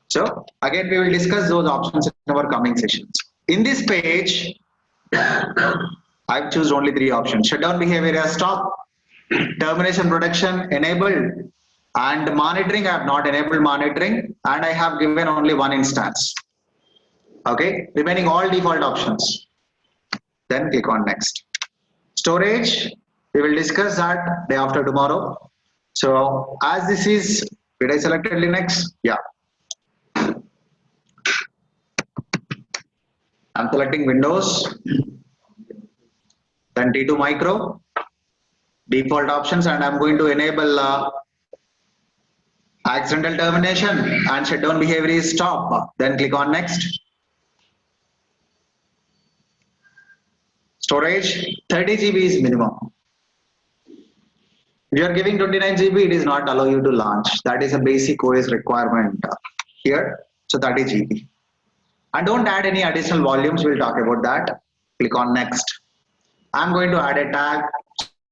So again, we will discuss those options in our coming sessions. In this page, I've chosen only 3 options. Shutdown behavior as stop, termination protection enabled, and monitoring I have not enabled monitoring, and I have given only 1 instance. Okay, remaining all default options. Then click on next. Storage, we will discuss that day after tomorrow. So as this is, did I select Linux? Yeah. I'm selecting Windows, then T2 Micro, default options, and I'm going to enable Accidental termination and shutdown behavior is stop. Then click on next. Storage 30 GB is minimum. If you are giving 29 GB, it is not allow you to launch. That is a basic OS requirement here. So 30 GB. And don't add any additional volumes. We'll talk about that. Click on next. I'm going to add a tag.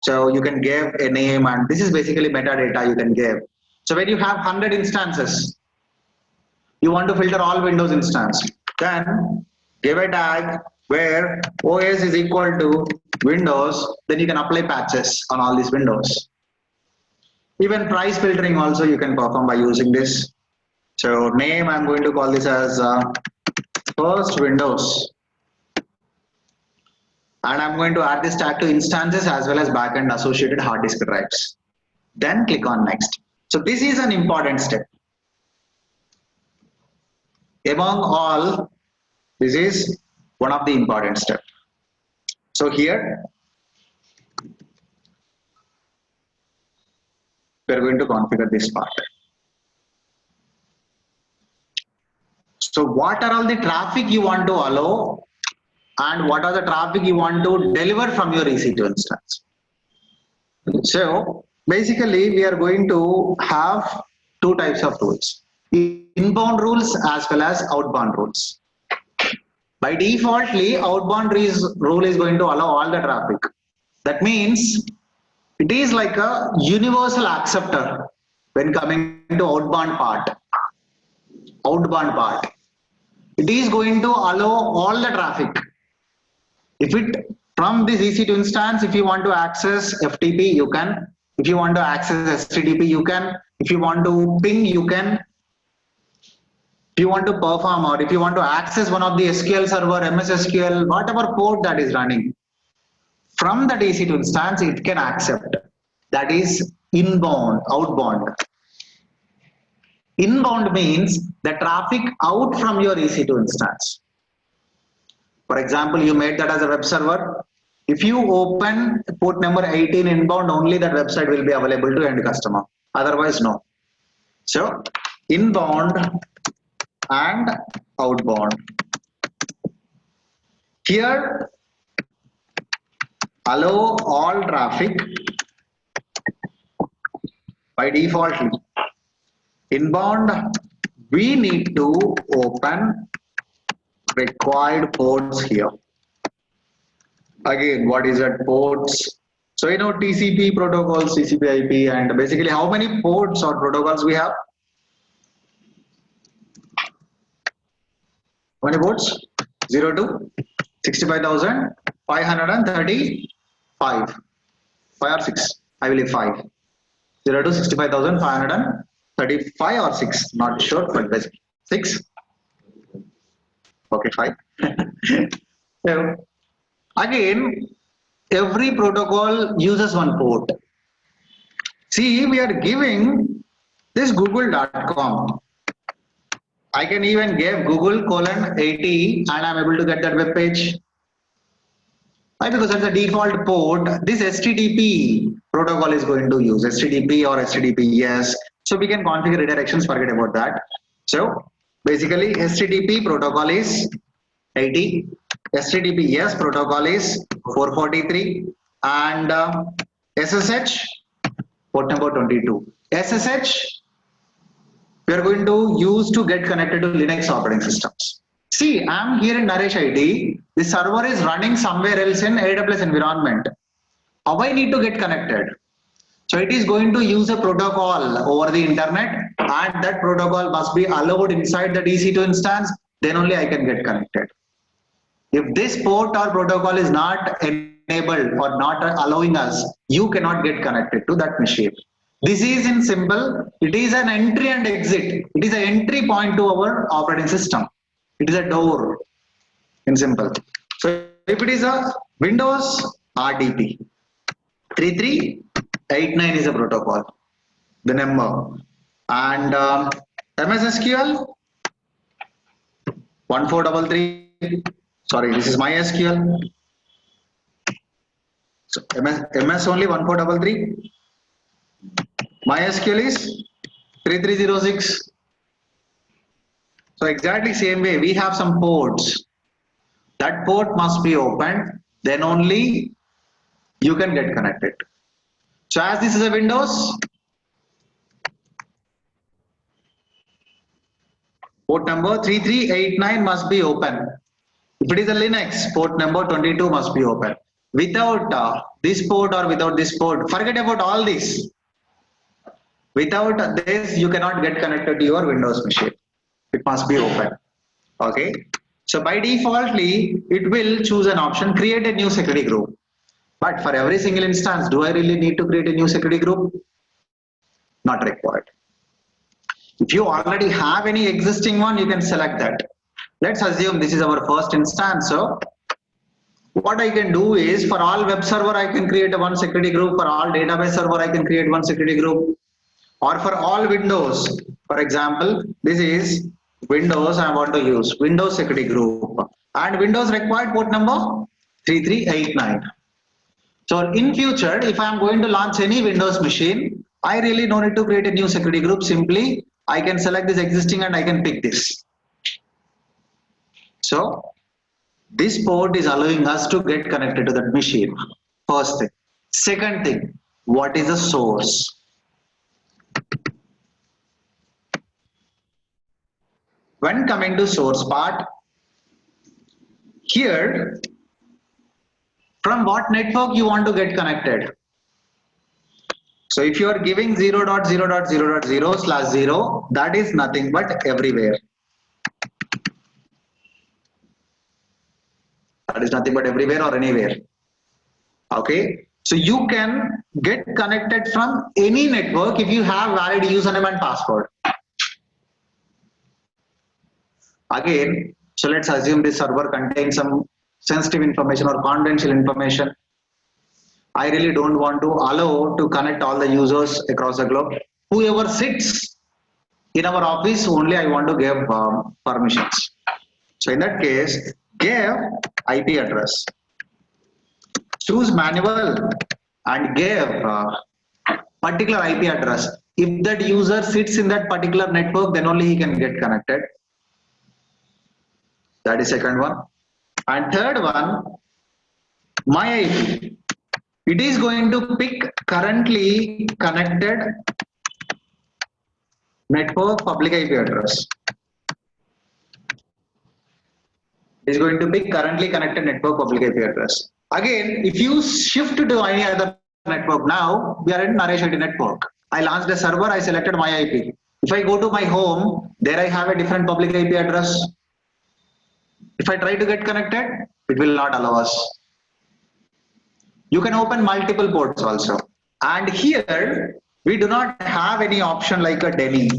So you can give a name, and this is basically metadata you can give. So when you have 100 instances, you want to filter all Windows instance, then give a tag where OS is equal to Windows, then you can apply patches on all these Windows. Even price filtering also you can perform by using this. So name, I'm going to call this as first Windows. And I'm going to add this tag to instances as well as backend associated hard disk drives. Then click on next. So this is an important step. Among all, this is one of the important steps. So here, we're going to configure this part. So what are all the traffic you want to allow and what are the traffic you want to deliver from your EC2 instance? So basically, we are going to have two types of rules. Inbound rules as well as outbound rules. By defaultly, outbound rule is going to allow all the traffic. That means it is like a universal acceptor when coming to outbound part. It is going to allow all the traffic. If it from this EC2 instance, if you want to access FTP, you can. If you want to access HTTP, you can. If you want to ping, you can. If you want to perform or if you want to access one of the SQL server, MS SQL, whatever port that is running, from the EC2 instance, it can accept. That is inbound, outbound. Inbound means the traffic out from your EC2 instance. For example, you made that as a web server. If you open port number 18 inbound, only that website will be available to end customer. Otherwise, no. So, inbound and outbound. Here, allow all traffic by default. Inbound, we need to open required ports here. Again, what is that ports? So you know TCP protocols, TCP IP, and basically how many ports or protocols we have? How many ports? 0 to 65,535. 5 or 6? I believe 5. 0 to 65,535 or 6? Not sure, but basically 6. Okay, 5. So, again, every protocol uses one port. See, we are giving this google.com. I can even give google:80 and I'm able to get that web page. Why? Because that's the default port. This HTTP protocol is going to use HTTP or HTTPS. So we can configure redirections, forget about that. So basically HTTP protocol is 80. HTTPS protocol is 443 and SSH port number 22. SSH we are going to use to get connected to Linux operating systems. See, I'm here in Naresh IT. The server is running somewhere else in AWS environment. How I need to get connected? So it is going to use a protocol over the internet, and that protocol must be allowed inside the EC2 instance. Then only I can get connected. If this port or protocol is not enabled or not allowing us, you cannot get connected to that machine. This is in simple. It is an entry and exit. It is an entry point to our operating system. It is a door in simple. So if it is a Windows RDP, 3389 is a protocol, the number, and MS SQL 1433. Sorry, this is MySQL. So MS only 1433. MySQL is 3306. So exactly same way, we have some ports. That port must be opened, then only you can get connected. So as this is a Windows, port number 3389 must be open. If it is a Linux, port number 22 must be open. Without this port or without this port, forget about all this. Without this, you cannot get connected to your Windows machine. It must be open. Okay. So by defaultly, it will choose an option, create a new security group. But for every single instance, do I really need to create a new security group? Not required. If you already have any existing one, you can select that. Let's assume this is our first instance. So what I can do is, for all web server, I can create a one security group. For all database server, I can create one security group. Or for all Windows, for example, this is Windows I want to use, Windows security group. And Windows required port number 3389. So in future, if I am going to launch any Windows machine, I really don't need to create a new security group. Simply, I can select this existing and I can pick this. So this port is allowing us to get connected to that machine. First thing. Second thing, what is the source? When coming to source part, here, from what network you want to get connected. So if you are giving 0.0.0.0/0, that is nothing but everywhere. That is nothing but everywhere or anywhere. Okay. So you can get connected from any network if you have valid username and password. Again, so let's assume this server contains some sensitive information or confidential information. I really don't want to allow to connect all the users across the globe. Whoever sits in our office, only I want to give permissions. So in that case, give IP address. Choose manual and give particular IP address. If that user sits in that particular network, then only he can get connected. That is second one. And third one, my IP. It is going to pick currently connected network public IP address. It is going to pick currently connected network public IP address. Again, if you shift to any other network, now we are in Naresh IT network. I launched a server, I selected my IP. If I go to my home, there I have a different public IP address. If I try to get connected, it will not allow us. You can open multiple ports also. And here, we do not have any option like a DENY.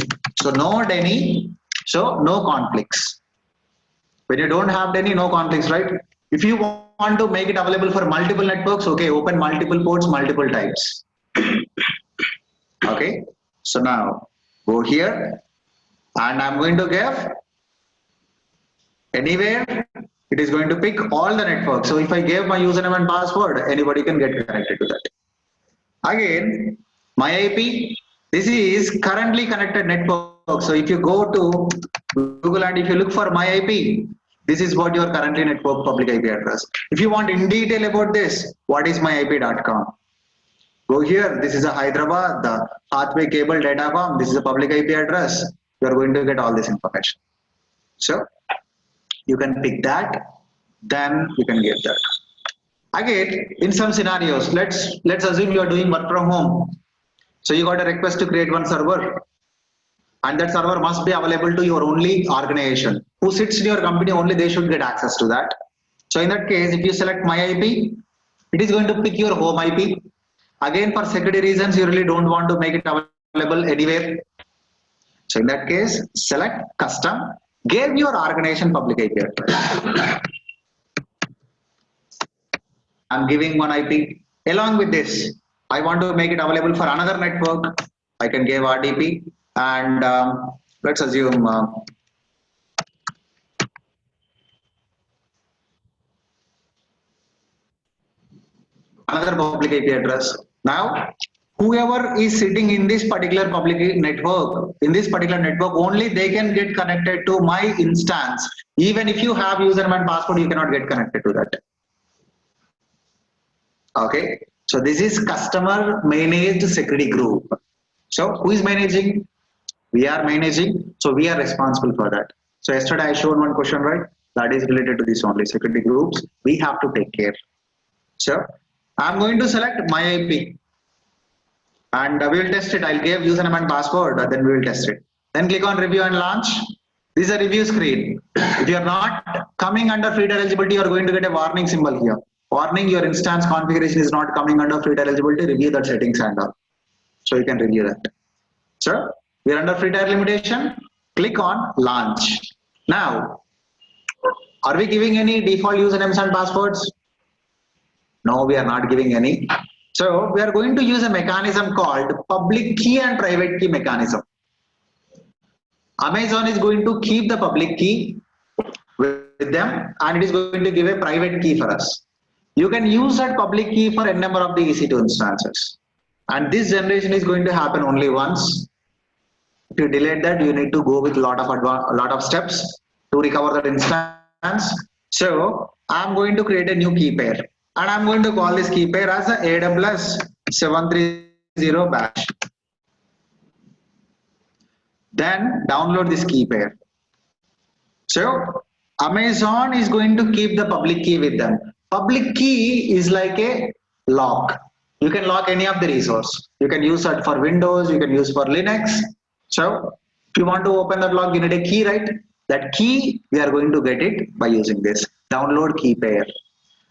So no DENY, so no conflicts. When you don't have DENY, no conflicts, right? If you want to make it available for multiple networks, okay, open multiple ports, multiple types. Okay, so now go here and I'm going to give anywhere. It is going to pick all the networks. So if I gave my username and password, anybody can get connected to that. Again, my IP, this is currently connected network. So if you go to Google and if you look for my IP, this is what your currently network public IP address. If you want in detail about this, what is myip.com? Go here. This is a Hyderabad, the Hathway Cable Datacom. This is a public IP address. You are going to get all this information. So you can pick that, then you can get that. Again, in some scenarios, let's assume you are doing work from home. So you got a request to create one server, and that server must be available to your only organization. Who sits in your company, only they should get access to that. So in that case, if you select my IP, it is going to pick your home IP. Again, for security reasons, you really don't want to make it available anywhere. So in that case, select custom, give your organization public IP address. I'm giving one IP. Along with this, I want to make it available for another network. I can give RDP and let's assume another public IP address. Now whoever is sitting in this particular public network, in this particular network only, they can get connected to my instance. Even if you have username and password, you cannot get connected to that. Okay, so this is customer managed security group. So who is managing? We are managing, so we are responsible for that. So yesterday I showed one question, right? That is related to this only, security groups. We have to take care. So I'm going to select my IP and we will test it. I'll give username and password, then we will test it. Then click on review and launch. This is a review screen. If you are not coming under free eligibility, you are going to get a warning symbol here. Warning, your instance configuration is not coming under free eligibility, review that settings and all. So you can review that. So we are under free tier limitation, click on launch. Now, are we giving any default usernames and passwords? No, we are not giving any. So we are going to use a mechanism called public key and private key mechanism. Amazon is going to keep the public key with them and it is going to give a private key for us. You can use that public key for a number of the EC2 instances. And this generation is going to happen only once. If you delete that, you need to go with a lot of steps to recover that instance. So I'm going to create a new key pair and I'm going to call this key pair as a AWS 730 bash. Then download this key pair. So Amazon is going to keep the public key with them. Public key is like a lock. You can lock any of the resource. You can use it for Windows, you can use for Linux. So if you want to open that lock, you need a key, right? That key, we are going to get it by using this download key pair.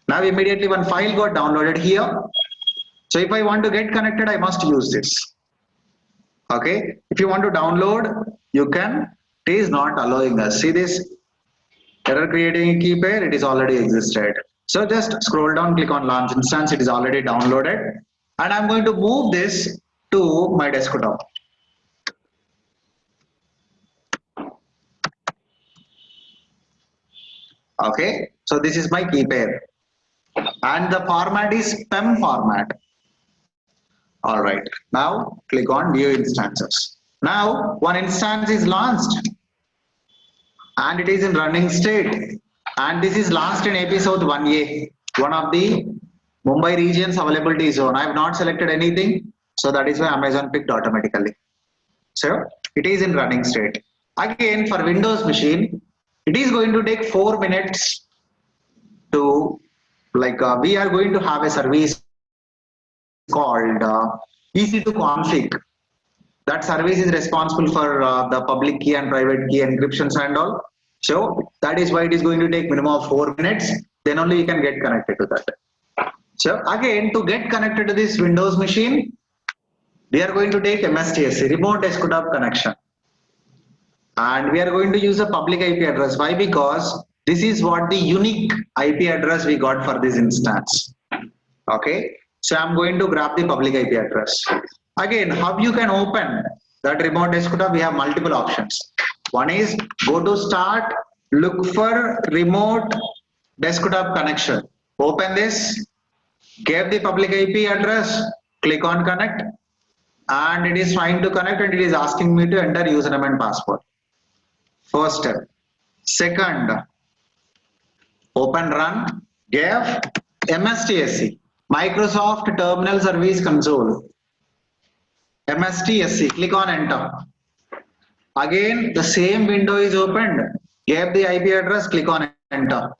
Now immediately one file got downloaded here. So if I want to get connected, I must use this. Okay, if you want to download, you can. It is not allowing us. See this error creating a key pair, it is already existed. So just scroll down, click on launch instance, it is already downloaded. And I'm going to move this to my desktop. Okay, so this is my key pair. And the format is PEM format. All right, now click on view instances. Now one instance is launched and it is in running state. And this is launched in AP South 1A, one of the Mumbai regions availability zone. I have not selected anything, so that is why Amazon picked automatically. So it is in running state. Again, for Windows machine, it is going to take 4 minutes to, we are going to have a service called EC2 config. That service is responsible for the public key and private key encryptions and all. So that is why it is going to take minimum of 4 minutes. Then only you can get connected to that. So again, to get connected to this Windows machine, we are going to take MSTSC, remote desktop connection. And we are going to use a public IP address. Why? Because this is what the unique IP address we got for this instance. Okay. So I'm going to grab the public IP address. Again, how you can open that remote desktop? We have multiple options. One is go to start, look for remote desktop connection. Open this, give the public IP address, click on connect, and it is trying to connect and it is asking me to enter username and password. First step. Second, open run, give MSTSC, Microsoft Terminal Service Console. MSTSC, click on enter. Again, the same window is opened. Give the IP address, click on enter.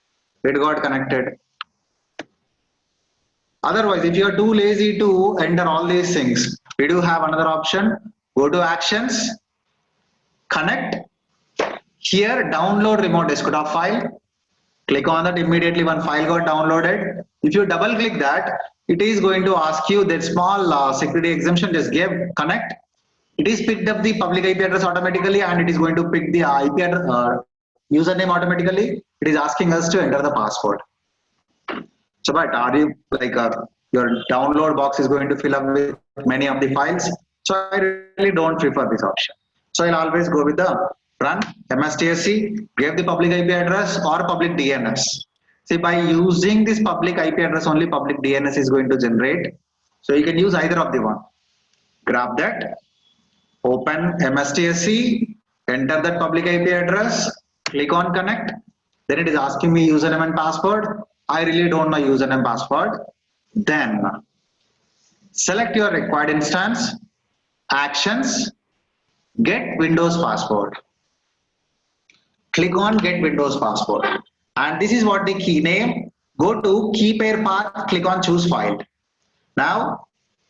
It got connected. Otherwise, if you are too lazy to enter all these things, we do have another option. Go to actions, connect. Here, download remote desktop file. Click on that, immediately one file got downloaded. If you double click that, it is going to ask you that small security exemption, just give connect. It is picked up the public IP address automatically and it is going to pick the IP address, username automatically. It is asking us to enter the password. So, but are you your download box is going to fill up with many of the files? So I really don't prefer this option. So I'll always go with the run MSTSC, give the public IP address or public DNS. See, by using this public IP address, only public DNS is going to generate. So you can use either of the one. Grab that, open MSTSC, enter that public IP address, click on connect. Then it is asking me username and password. I really don't know username and password. Then select your required instance, actions, get Windows password. Click on get Windows password. And this is what the key name. Go to key pair path, click on choose file. Now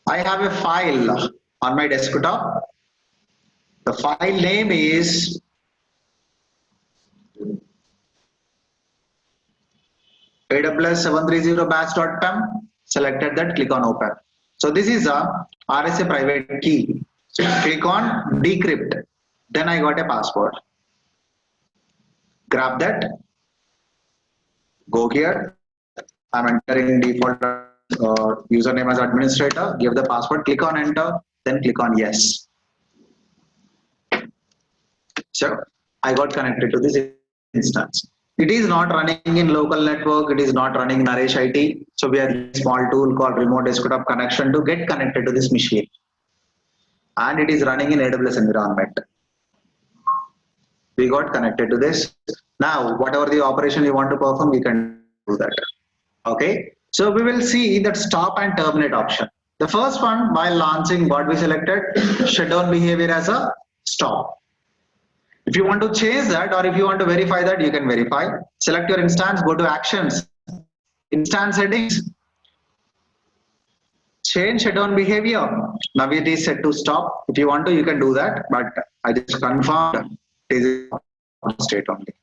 I have a file on my desktop. The file name is aws730batch.pem. Selected that, click on open. So this is a RSA private key. So click on decrypt. Then I got a password. Grab that. Go here. I'm entering default username as administrator. Give the password. Click on enter. Then click on yes. So I got connected to this instance. It is not running in local network. It is not running in Naresh IT. So we have a small tool called remote desktop connection to get connected to this machine. And it is running in AWS environment. We got connected to this. Now, whatever the operation you want to perform, we can do that. Okay. So we will see that stop and terminate option. The first one, while launching, what we selected, shutdown behavior as a stop. If you want to change that, or if you want to verify that, you can verify. Select your instance, go to actions, instance settings, change shutdown behavior. Now it is set to stop. If you want to, you can do that, but I just confirmed it is state only.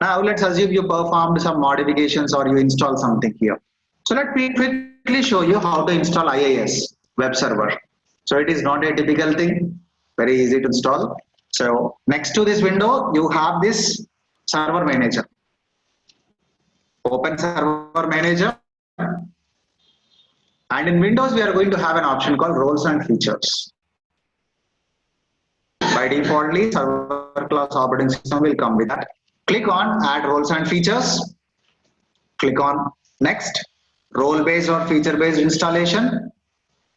Now let's assume you performed some modifications or you install something here. So let me quickly show you how to install IIS web server. So it is not a typical thing, very easy to install. So next to this window, you have this server manager. Open server manager. And in Windows, we are going to have an option called roles and features. By defaultly, server class operating system will come with that. Click on add roles and features. Click on next, role based or feature based installation.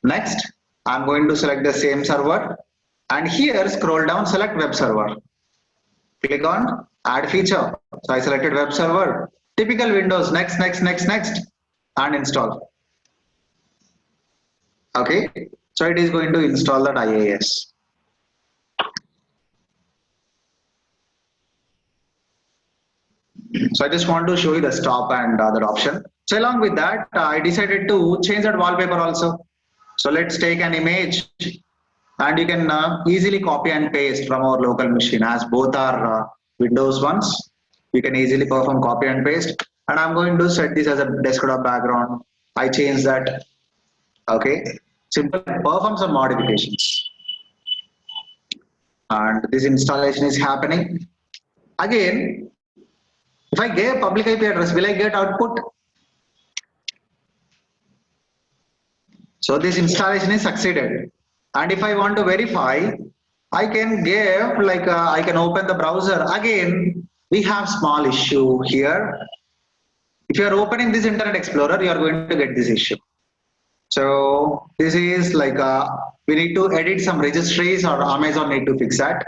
Next, I'm going to select the same server. And here scroll down, select web server. Click on add feature. So I selected web server. Typical Windows, next, and install. Okay, so it is going to install that IIS. So I just want to show you the stop and that option. So along with that, I decided to change that wallpaper also. So let's take an image. And you can easily copy and paste from our local machine, as both are Windows ones. You can easily perform copy and paste. And I'm going to set this as a desktop background. I change that. Okay. Simple. Perform some modifications. And this installation is happening. Again, if I give public IP address, will I get output? So this installation is succeeded. And if I want to verify, I can give I can open the browser. Again, we have small issue here. If you are opening this Internet Explorer, you are going to get this issue. So this is we need to edit some registries, or Amazon need to fix that.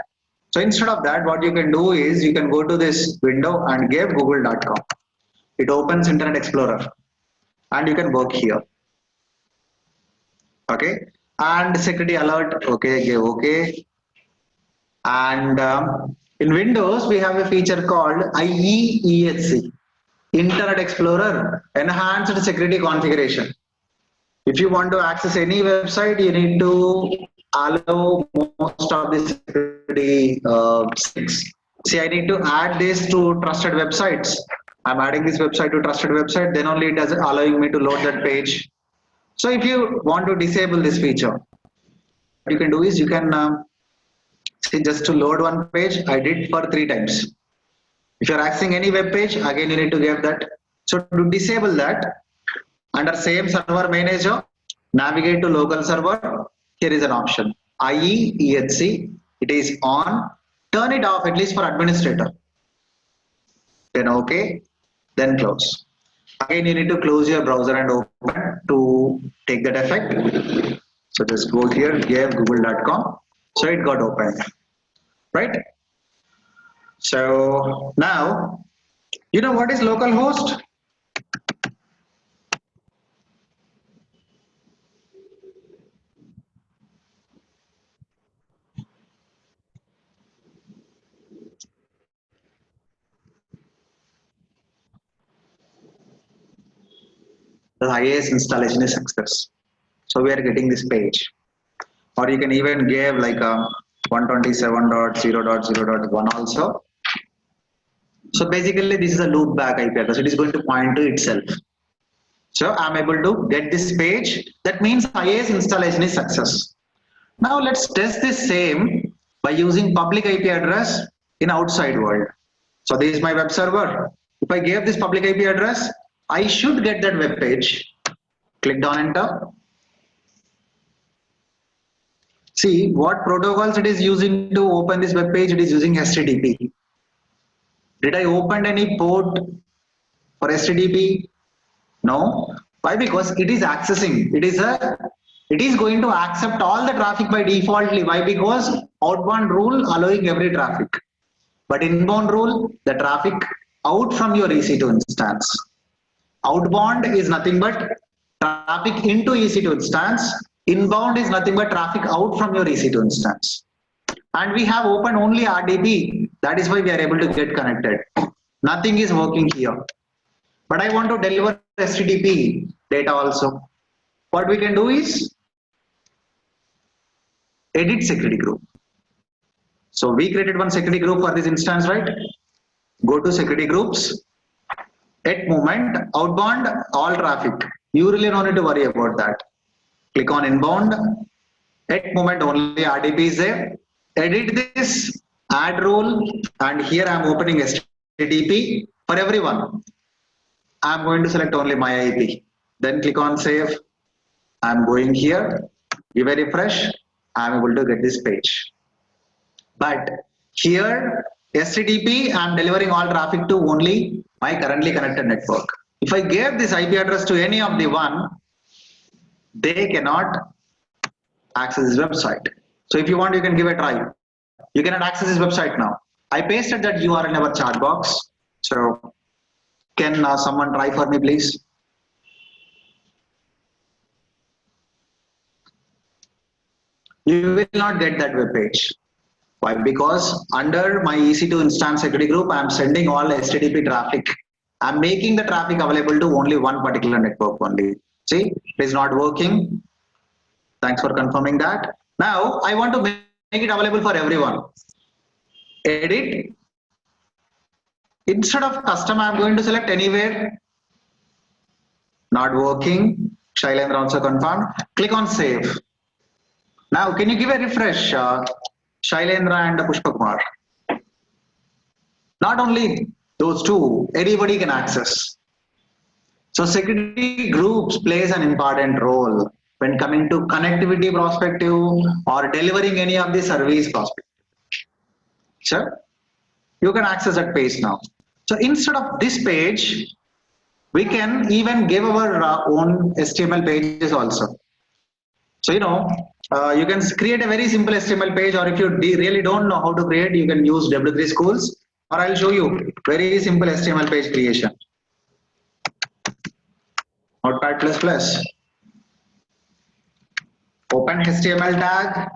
So instead of that, what you can do is you can go to this window and give google.com. It opens Internet Explorer and you can work here. Okay. And security alert, okay, give okay. And in Windows, we have a feature called IEEHC, Internet Explorer Enhanced Security Configuration. If you want to access any website, you need to allow most of the security settings. See, I need to add this to trusted websites. I'm adding this website to trusted website, then only it does allowing me to load that page. So if you want to disable this feature, what you can do is you can see, just to load one page, I did for 3 times. If you're accessing any web page, again you need to give that. So to disable that, under same server manager, navigate to local server. Here is an option, IEEHC. It is on. Turn it off at least for administrator. Then okay, then close. Again, you need to close your browser and open to take that effect. So just go here, give google.com. So it got opened, right? So now, you know what is localhost? The IAS installation is success. So we are getting this page. Or you can even give like a 127.0.0.1 also. So basically this is a loop back IP address. It is going to point to itself. So I'm able to get this page. That means IAS installation is success. Now let's test this same by using public IP address in outside world. So this is my web server. If I give this public IP address, I should get that web page. Click on enter. See what protocols it is using to open this web page. It is using HTTP. Did I open any port for HTTP? No. Why? Because it is accessing. It is going to accept all the traffic by defaultly. Why? Because outbound rule allowing every traffic. But inbound rule, the traffic out from your EC2 instance. Outbound is nothing but traffic into EC2 instance. Inbound is nothing but traffic out from your EC2 instance. And we have opened only RDP. That is why we are able to get connected. Nothing is working here. But I want to deliver HTTP data also. What we can do is edit security group. So we created one security group for this instance, right? Go to security groups. At moment, outbound, all traffic. You really don't need to worry about that. Click on inbound. At moment, only RDP is there. Edit this, add rule, and here I am opening HTTP for everyone. I am going to select only my IP. Then click on save. I am going here, give a refresh. I am able to get this page. But here, HTTP, I am delivering all traffic to only my currently connected network. If I give this IP address to any of the one, they cannot access this website. So if you want, you can give a try. You cannot access this website now. I pasted that URL in our chat box. So can someone try for me, please? You will not get that web page. Why? Because under my EC2 instance security group, I'm sending all HTTP traffic. I'm making the traffic available to only one particular network only. See, it is not working. Thanks for confirming that. Now I want to make it available for everyone. Edit. Instead of custom, I'm going to select anywhere. Not working. Shailendra also confirmed. Click on save. Now, can you give a refresh, Shailendra and Pushpa Kumar? Not only those two, anybody can access. So security groups plays an important role when coming to connectivity perspective or delivering any of the service perspective. Sure, you can access that page now. So instead of this page, we can even give our own HTML pages also. So, you can create a very simple HTML page, or if you really don't know how to create, you can use W3 Schools, or I'll show you very simple HTML page creation. Notepad++. Open HTML tag.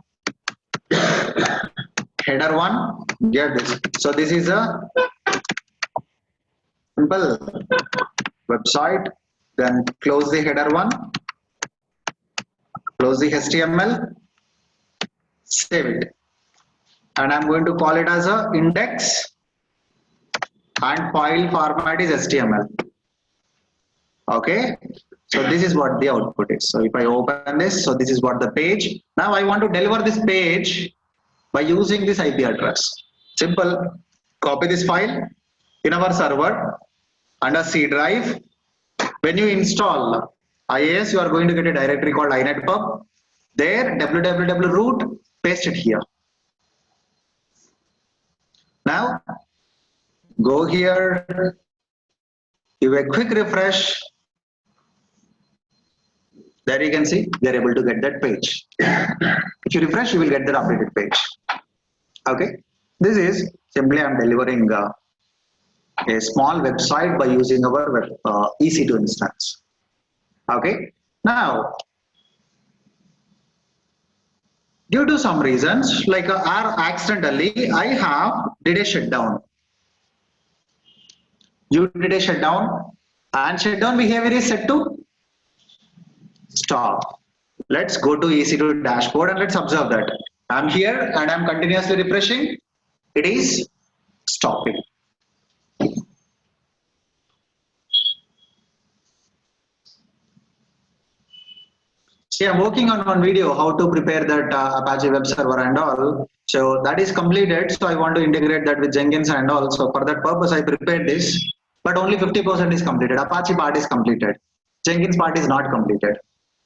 Header 1. Get this. So this is a simple website. Then close the header 1. Close the HTML, save it, and I'm going to call it as a index, and file format is HTML. Okay, so this is what the output is. So if I open this, so this is what the page. Now I want to deliver this page by using this IP address. Simple. Copy this file in our server under C drive. When you install IAS, you are going to get a directory called inetpub. There, www root, paste it here. Now, go here, give a quick refresh. There you can see we are able to get that page. If you refresh, you will get that updated page. Okay, this is simply I'm delivering a small website by using our web, EC2 instance. Okay, now due to some reasons like accidentally I have did a shutdown. You did a shutdown and shutdown behavior is set to stop. Let's go to EC2 dashboard and let's observe that. I'm here and I'm continuously refreshing. It is stopping. See, I'm working on one video how to prepare that Apache web server and all. So that is completed. So I want to integrate that with Jenkins and all. So for that purpose, I prepared this, but only 50% is completed. Apache part is completed. Jenkins part is not completed.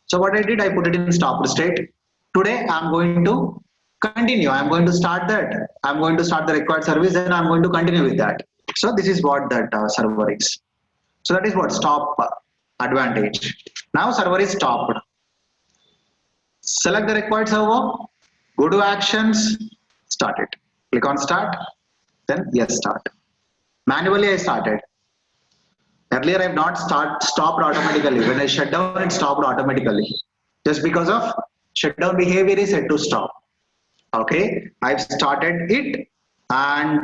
So what I did, I put it in stopped state. Today, I'm going to continue. I'm going to start that. I'm going to start the required service and I'm going to continue with that. So this is what that server is. So that is what stop advantage. Now server is stopped. Select the required server, go to actions, start it. Click on start, then yes, start. Manually I started. Earlier I have not stopped automatically. When I shut down, it stopped automatically. Just because of shutdown behavior is set to stop. Okay, I've started it and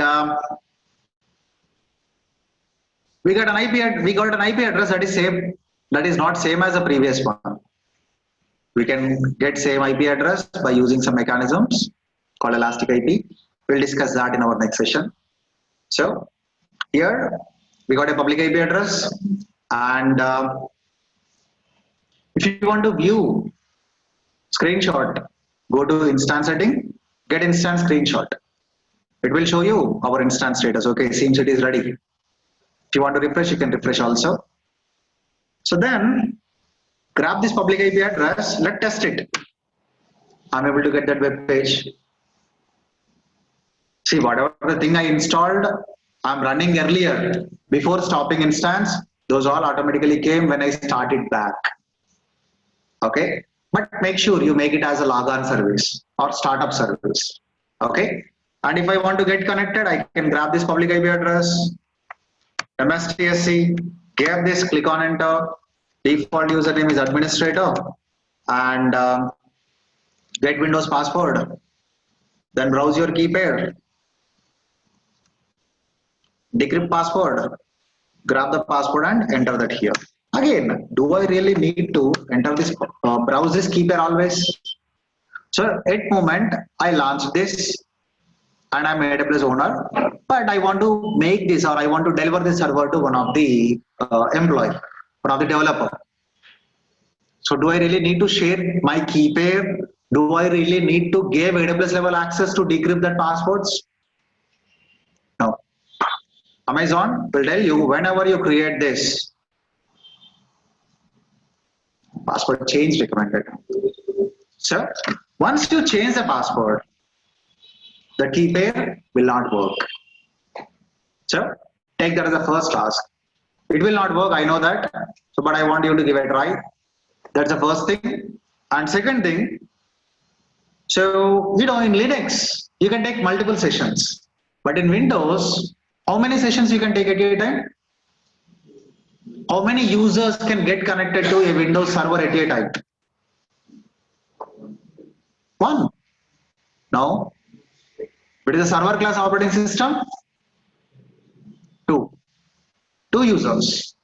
we got an IP address that is same, that is not same as the previous one. We can get same IP address by using some mechanisms called Elastic IP. We'll discuss that in our next session. So here we got a public IP address, and if you want to view screenshot, go to instance setting, get instance screenshot. It will show you our instance status. Okay, seems it is ready. If you want to refresh, you can refresh also. So then grab this public IP address, let's test it. I'm able to get that web page. See, whatever the thing I installed, I'm running earlier before stopping instance. Those all automatically came when I started back. Okay, but make sure you make it as a logon service or startup service. Okay, and if I want to get connected, I can grab this public IP address, MSTSC, give this, click on enter. Default username is administrator and get Windows password. Then browse your key pair. Decrypt password. Grab the password and enter that here. Again, do I really need to enter this, browse this key pair always? So at moment, I launched this and I'm AWS owner, but I want to make this or I want to deliver this server to one of the employee. One of the developer. So do I really need to share my key pair? Do I really need to give AWS level access to decrypt that passwords? No. Amazon will tell you whenever you create this, password change recommended. So once you change the password, the key pair will not work. So take that as the first task. It will not work, I know that. So, but I want you to give it a try. That's the first thing. And second thing, so in Linux, you can take multiple sessions. But in Windows, how many sessions you can take at a time? How many users can get connected to a Windows server at a time? One. No. But is a server class operating system? Two. Two users.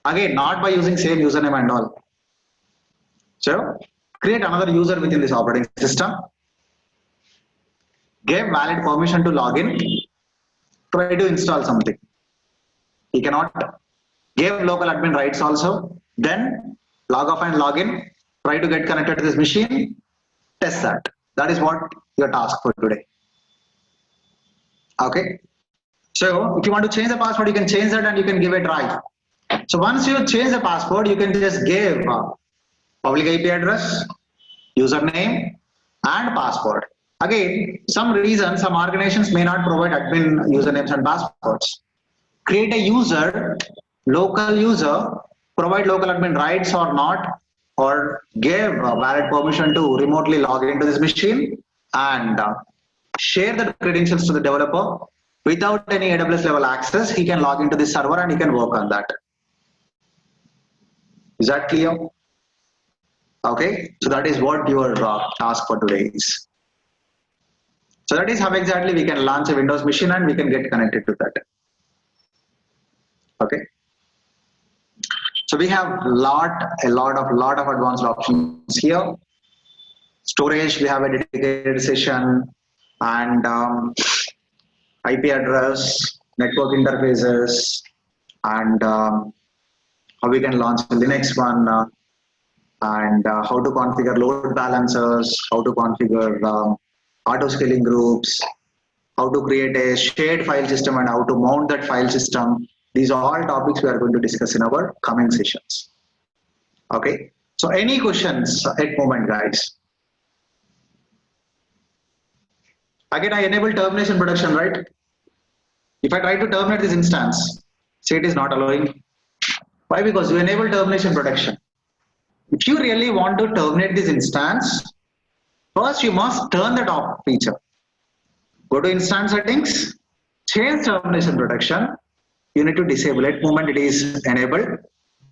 Again, not by using same username and all. So create another user within this operating system. Give valid permission to login. Try to install something. You cannot give local admin rights also. Then log off and log in. Try to get connected to this machine. Test that. That is what your task for today. Okay. So if you want to change the password, you can change that and you can give it a try. So once you change the password, you can just give public IP address, username, and password. Again, some reason, some organizations may not provide admin usernames and passwords. Create a user, local user, provide local admin rights or not, or give valid permission to remotely log into this machine and share the credentials to the developer without any AWS level access. He can log into the server and he can work on that. Is that clear? Okay, so that is what your task for today is. So that is how exactly we can launch a Windows machine and we can get connected to that. Okay. So we have a lot of advanced options here. Storage, we have a dedicated session, and IP address, network interfaces, and how we can launch the Linux one, and how to configure load balancers, how to configure auto scaling groups, how to create a shared file system and how to mount that file system. These are all topics we are going to discuss in our coming sessions. Okay, so any questions at moment, guys? Again, I enable termination protection, right? If I try to terminate this instance, say it is not allowing. Why? Because you enable termination protection. If you really want to terminate this instance, first you must turn that off feature. Go to instance settings, change termination protection. You need to disable it. Moment it is enabled,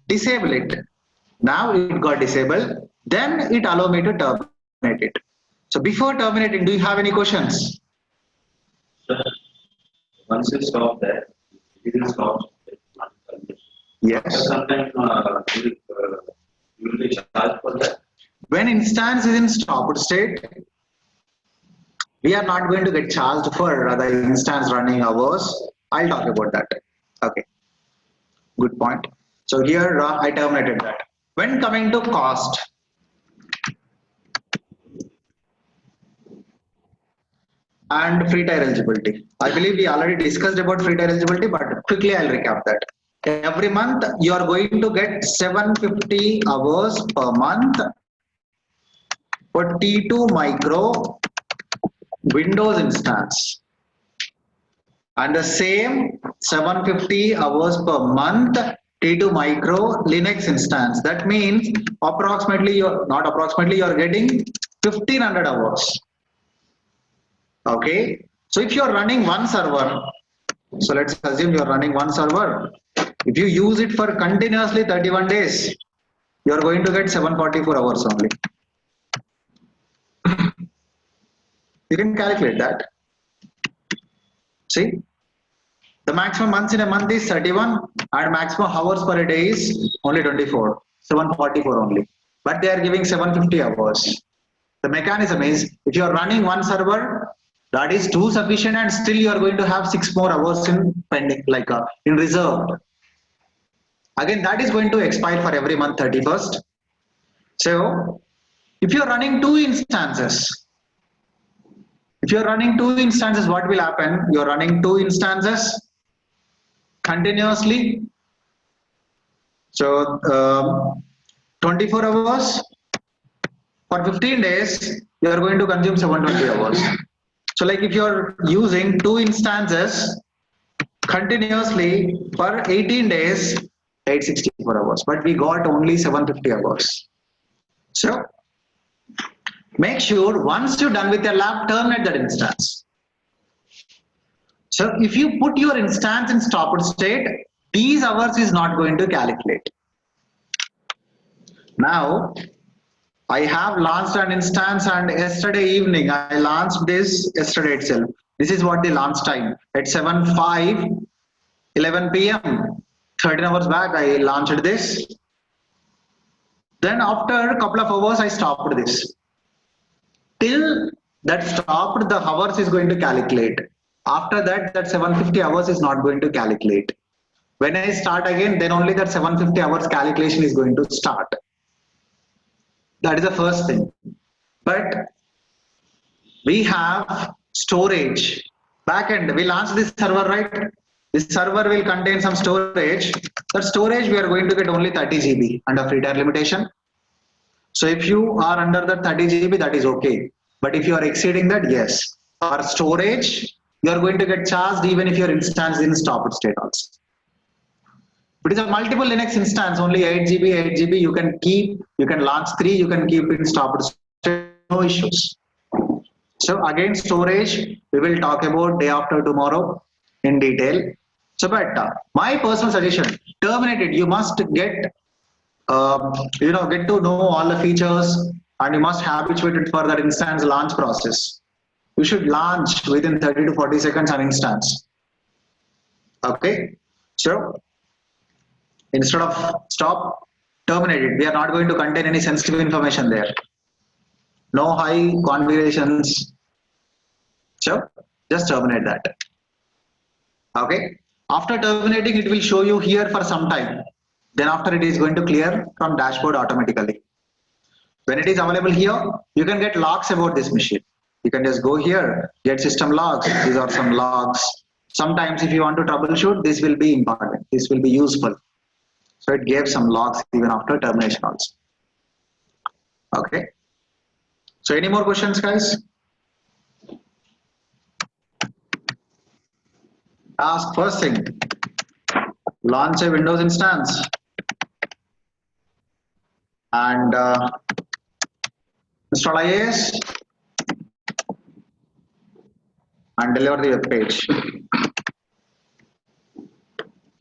disable it. Now it got disabled. Then it allow me to terminate it. So before terminating, do you have any questions? Once you stop that, it will stop. Yes. Sometimes you will be charged for that. When instance is in stopped state, we are not going to get charged for the instance running hours. I'll talk about that. Okay, good point. So here I terminated that. When coming to cost, and free tier eligibility, I believe we already discussed about free tier eligibility, but quickly I'll recap that. Every month you are going to get 750 hours per month for T2 micro Windows instance, and the same 750 hours per month T2 micro Linux instance. That means approximately you're getting 1500 hours. Okay, so if you're running one server, so let's assume you're running one server. If you use it for continuously 31 days, you're going to get 744 hours only. You can calculate that. See, the maximum months in a month is 31 and maximum hours per day is only 24, 744 only. But they are giving 750 hours. The mechanism is, if you are running one server, that is too sufficient, and still you are going to have 6 more hours in pending, like in reserve. Again, that is going to expire for every month 31st. So if you are running two instances, what will happen? You are running two instances continuously. So 24 hours for 15 days, you are going to consume 720 hours. So like if you are using two instances continuously for 18 days, 864 hours, but we got only 750 hours. So make sure once you're done with your lab, terminate that instance. So if you put your instance in stopped state, these hours is not going to calculate. Now, I have launched an instance, and yesterday evening, I launched this yesterday itself. This is what the launch time at 11 p.m. 13 hours back, I launched this. Then after a couple of hours, I stopped this. Till that stopped, the hours is going to calculate. After that, that 750 hours is not going to calculate. When I start again, then only that 750 hours calculation is going to start. That is the first thing. But we have storage. Backend, we launched this server, right? This server will contain some storage. That storage we are going to get only 30 GB under free tier limitation. So if you are under the 30 GB, that is okay. But if you are exceeding that, yes. For storage, you are going to get charged even if your instance is in stopped state also. It is a multiple Linux instance, only 8 GB, 8 GB. You can keep, you can launch 3, you can keep it stopped. No issues. So again, storage, we will talk about day after tomorrow in detail. So, but my personal suggestion, terminate it. You must get, get to know all the features, and you must habituate it for that instance launch process. You should launch within 30 to 40 seconds an instance. Okay. So instead of stop, terminate it. We are not going to contain any sensitive information there. No high configurations. So just terminate that. Okay. After terminating, it will show you here for some time. Then after it is going to clear from dashboard automatically. When it is available here, you can get logs about this machine. You can just go here, get system logs. These are some logs. Sometimes if you want to troubleshoot, this will be important. This will be useful. So it gave some logs even after termination also. Okay. So any more questions, guys? Ask first thing. Launch a Windows instance and install IIS and deliver the web page.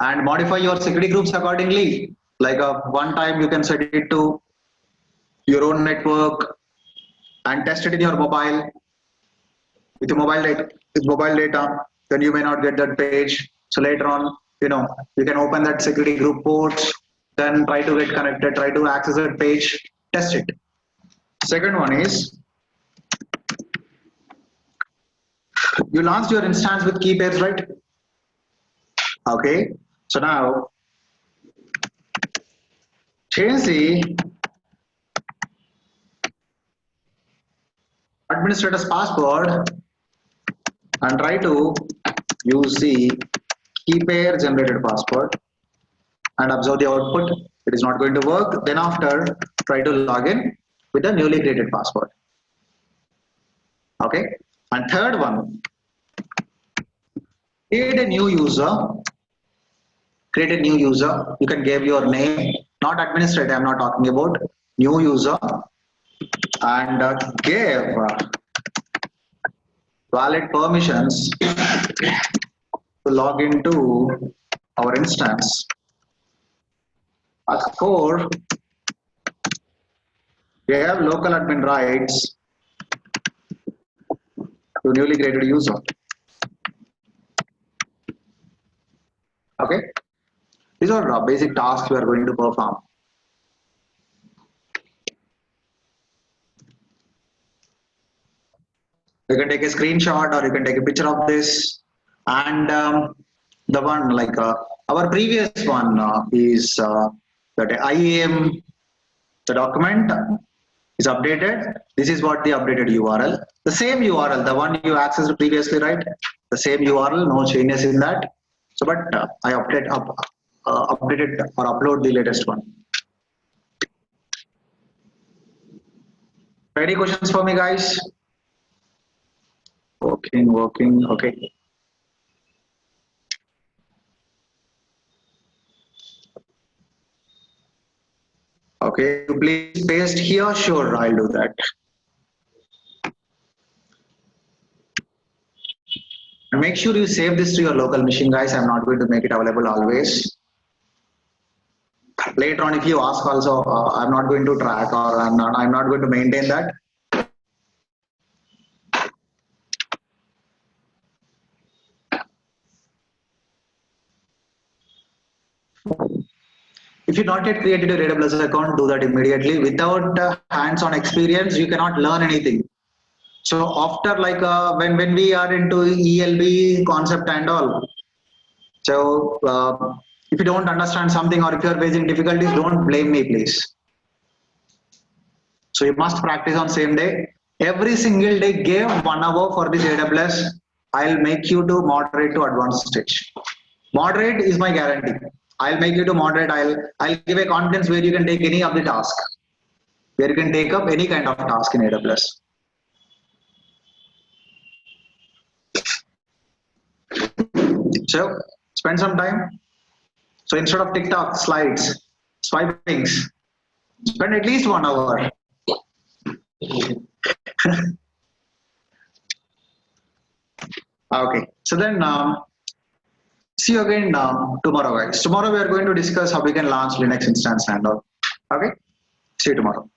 And modify your security groups accordingly. Like one time you can set it to your own network and test it in your mobile with your mobile data. Then you may not get that page. So later on, you can open that security group ports, then try to get connected, try to access that page, test it. Second one is you launched your instance with key pairs, right? Okay. So now change the administrator's password and try to use the key pair generated password and observe the output. It is not going to work. Then after, try to log in with the newly created password. Okay. And third one, create a new user. Create a new user. You can give your name, not administrator. I'm not talking about new user, and give valid permissions to log into our instance. As core, we have local admin rights to newly created user. Okay. These are basic tasks we are going to perform. You can take a screenshot or you can take a picture of this. And the one like our previous one is that IAM, the document is updated. This is what the updated URL. The same URL, the one you accessed previously, right? The same URL, no changes in that. So, but I updated or upload the latest one. Any questions for me, guys? Working, okay. Okay, please paste here. Sure, I'll do that. And make sure you save this to your local machine, guys. I'm not going to make it available always. Later on, if you ask also, I'm not going to track or I'm not going to maintain that. If you not yet created your AWS account, do that immediately. Without hands-on experience, you cannot learn anything. So after like when we are into ELB concept and all, so if you don't understand something or if you are facing difficulties, don't blame me, please. So you must practice on same day. Every single day, give 1 hour for this AWS. I'll make you to moderate to advanced stage. Moderate is my guarantee. I'll make you to moderate. I'll give a confidence where you can take any of the task, where you can take up any kind of task in AWS. So spend some time. So instead of TikTok, slides, swipings, spend at least 1 hour. Okay, so then see you again tomorrow, guys. Tomorrow we are going to discuss how we can launch Linux instance and all. Okay, see you tomorrow.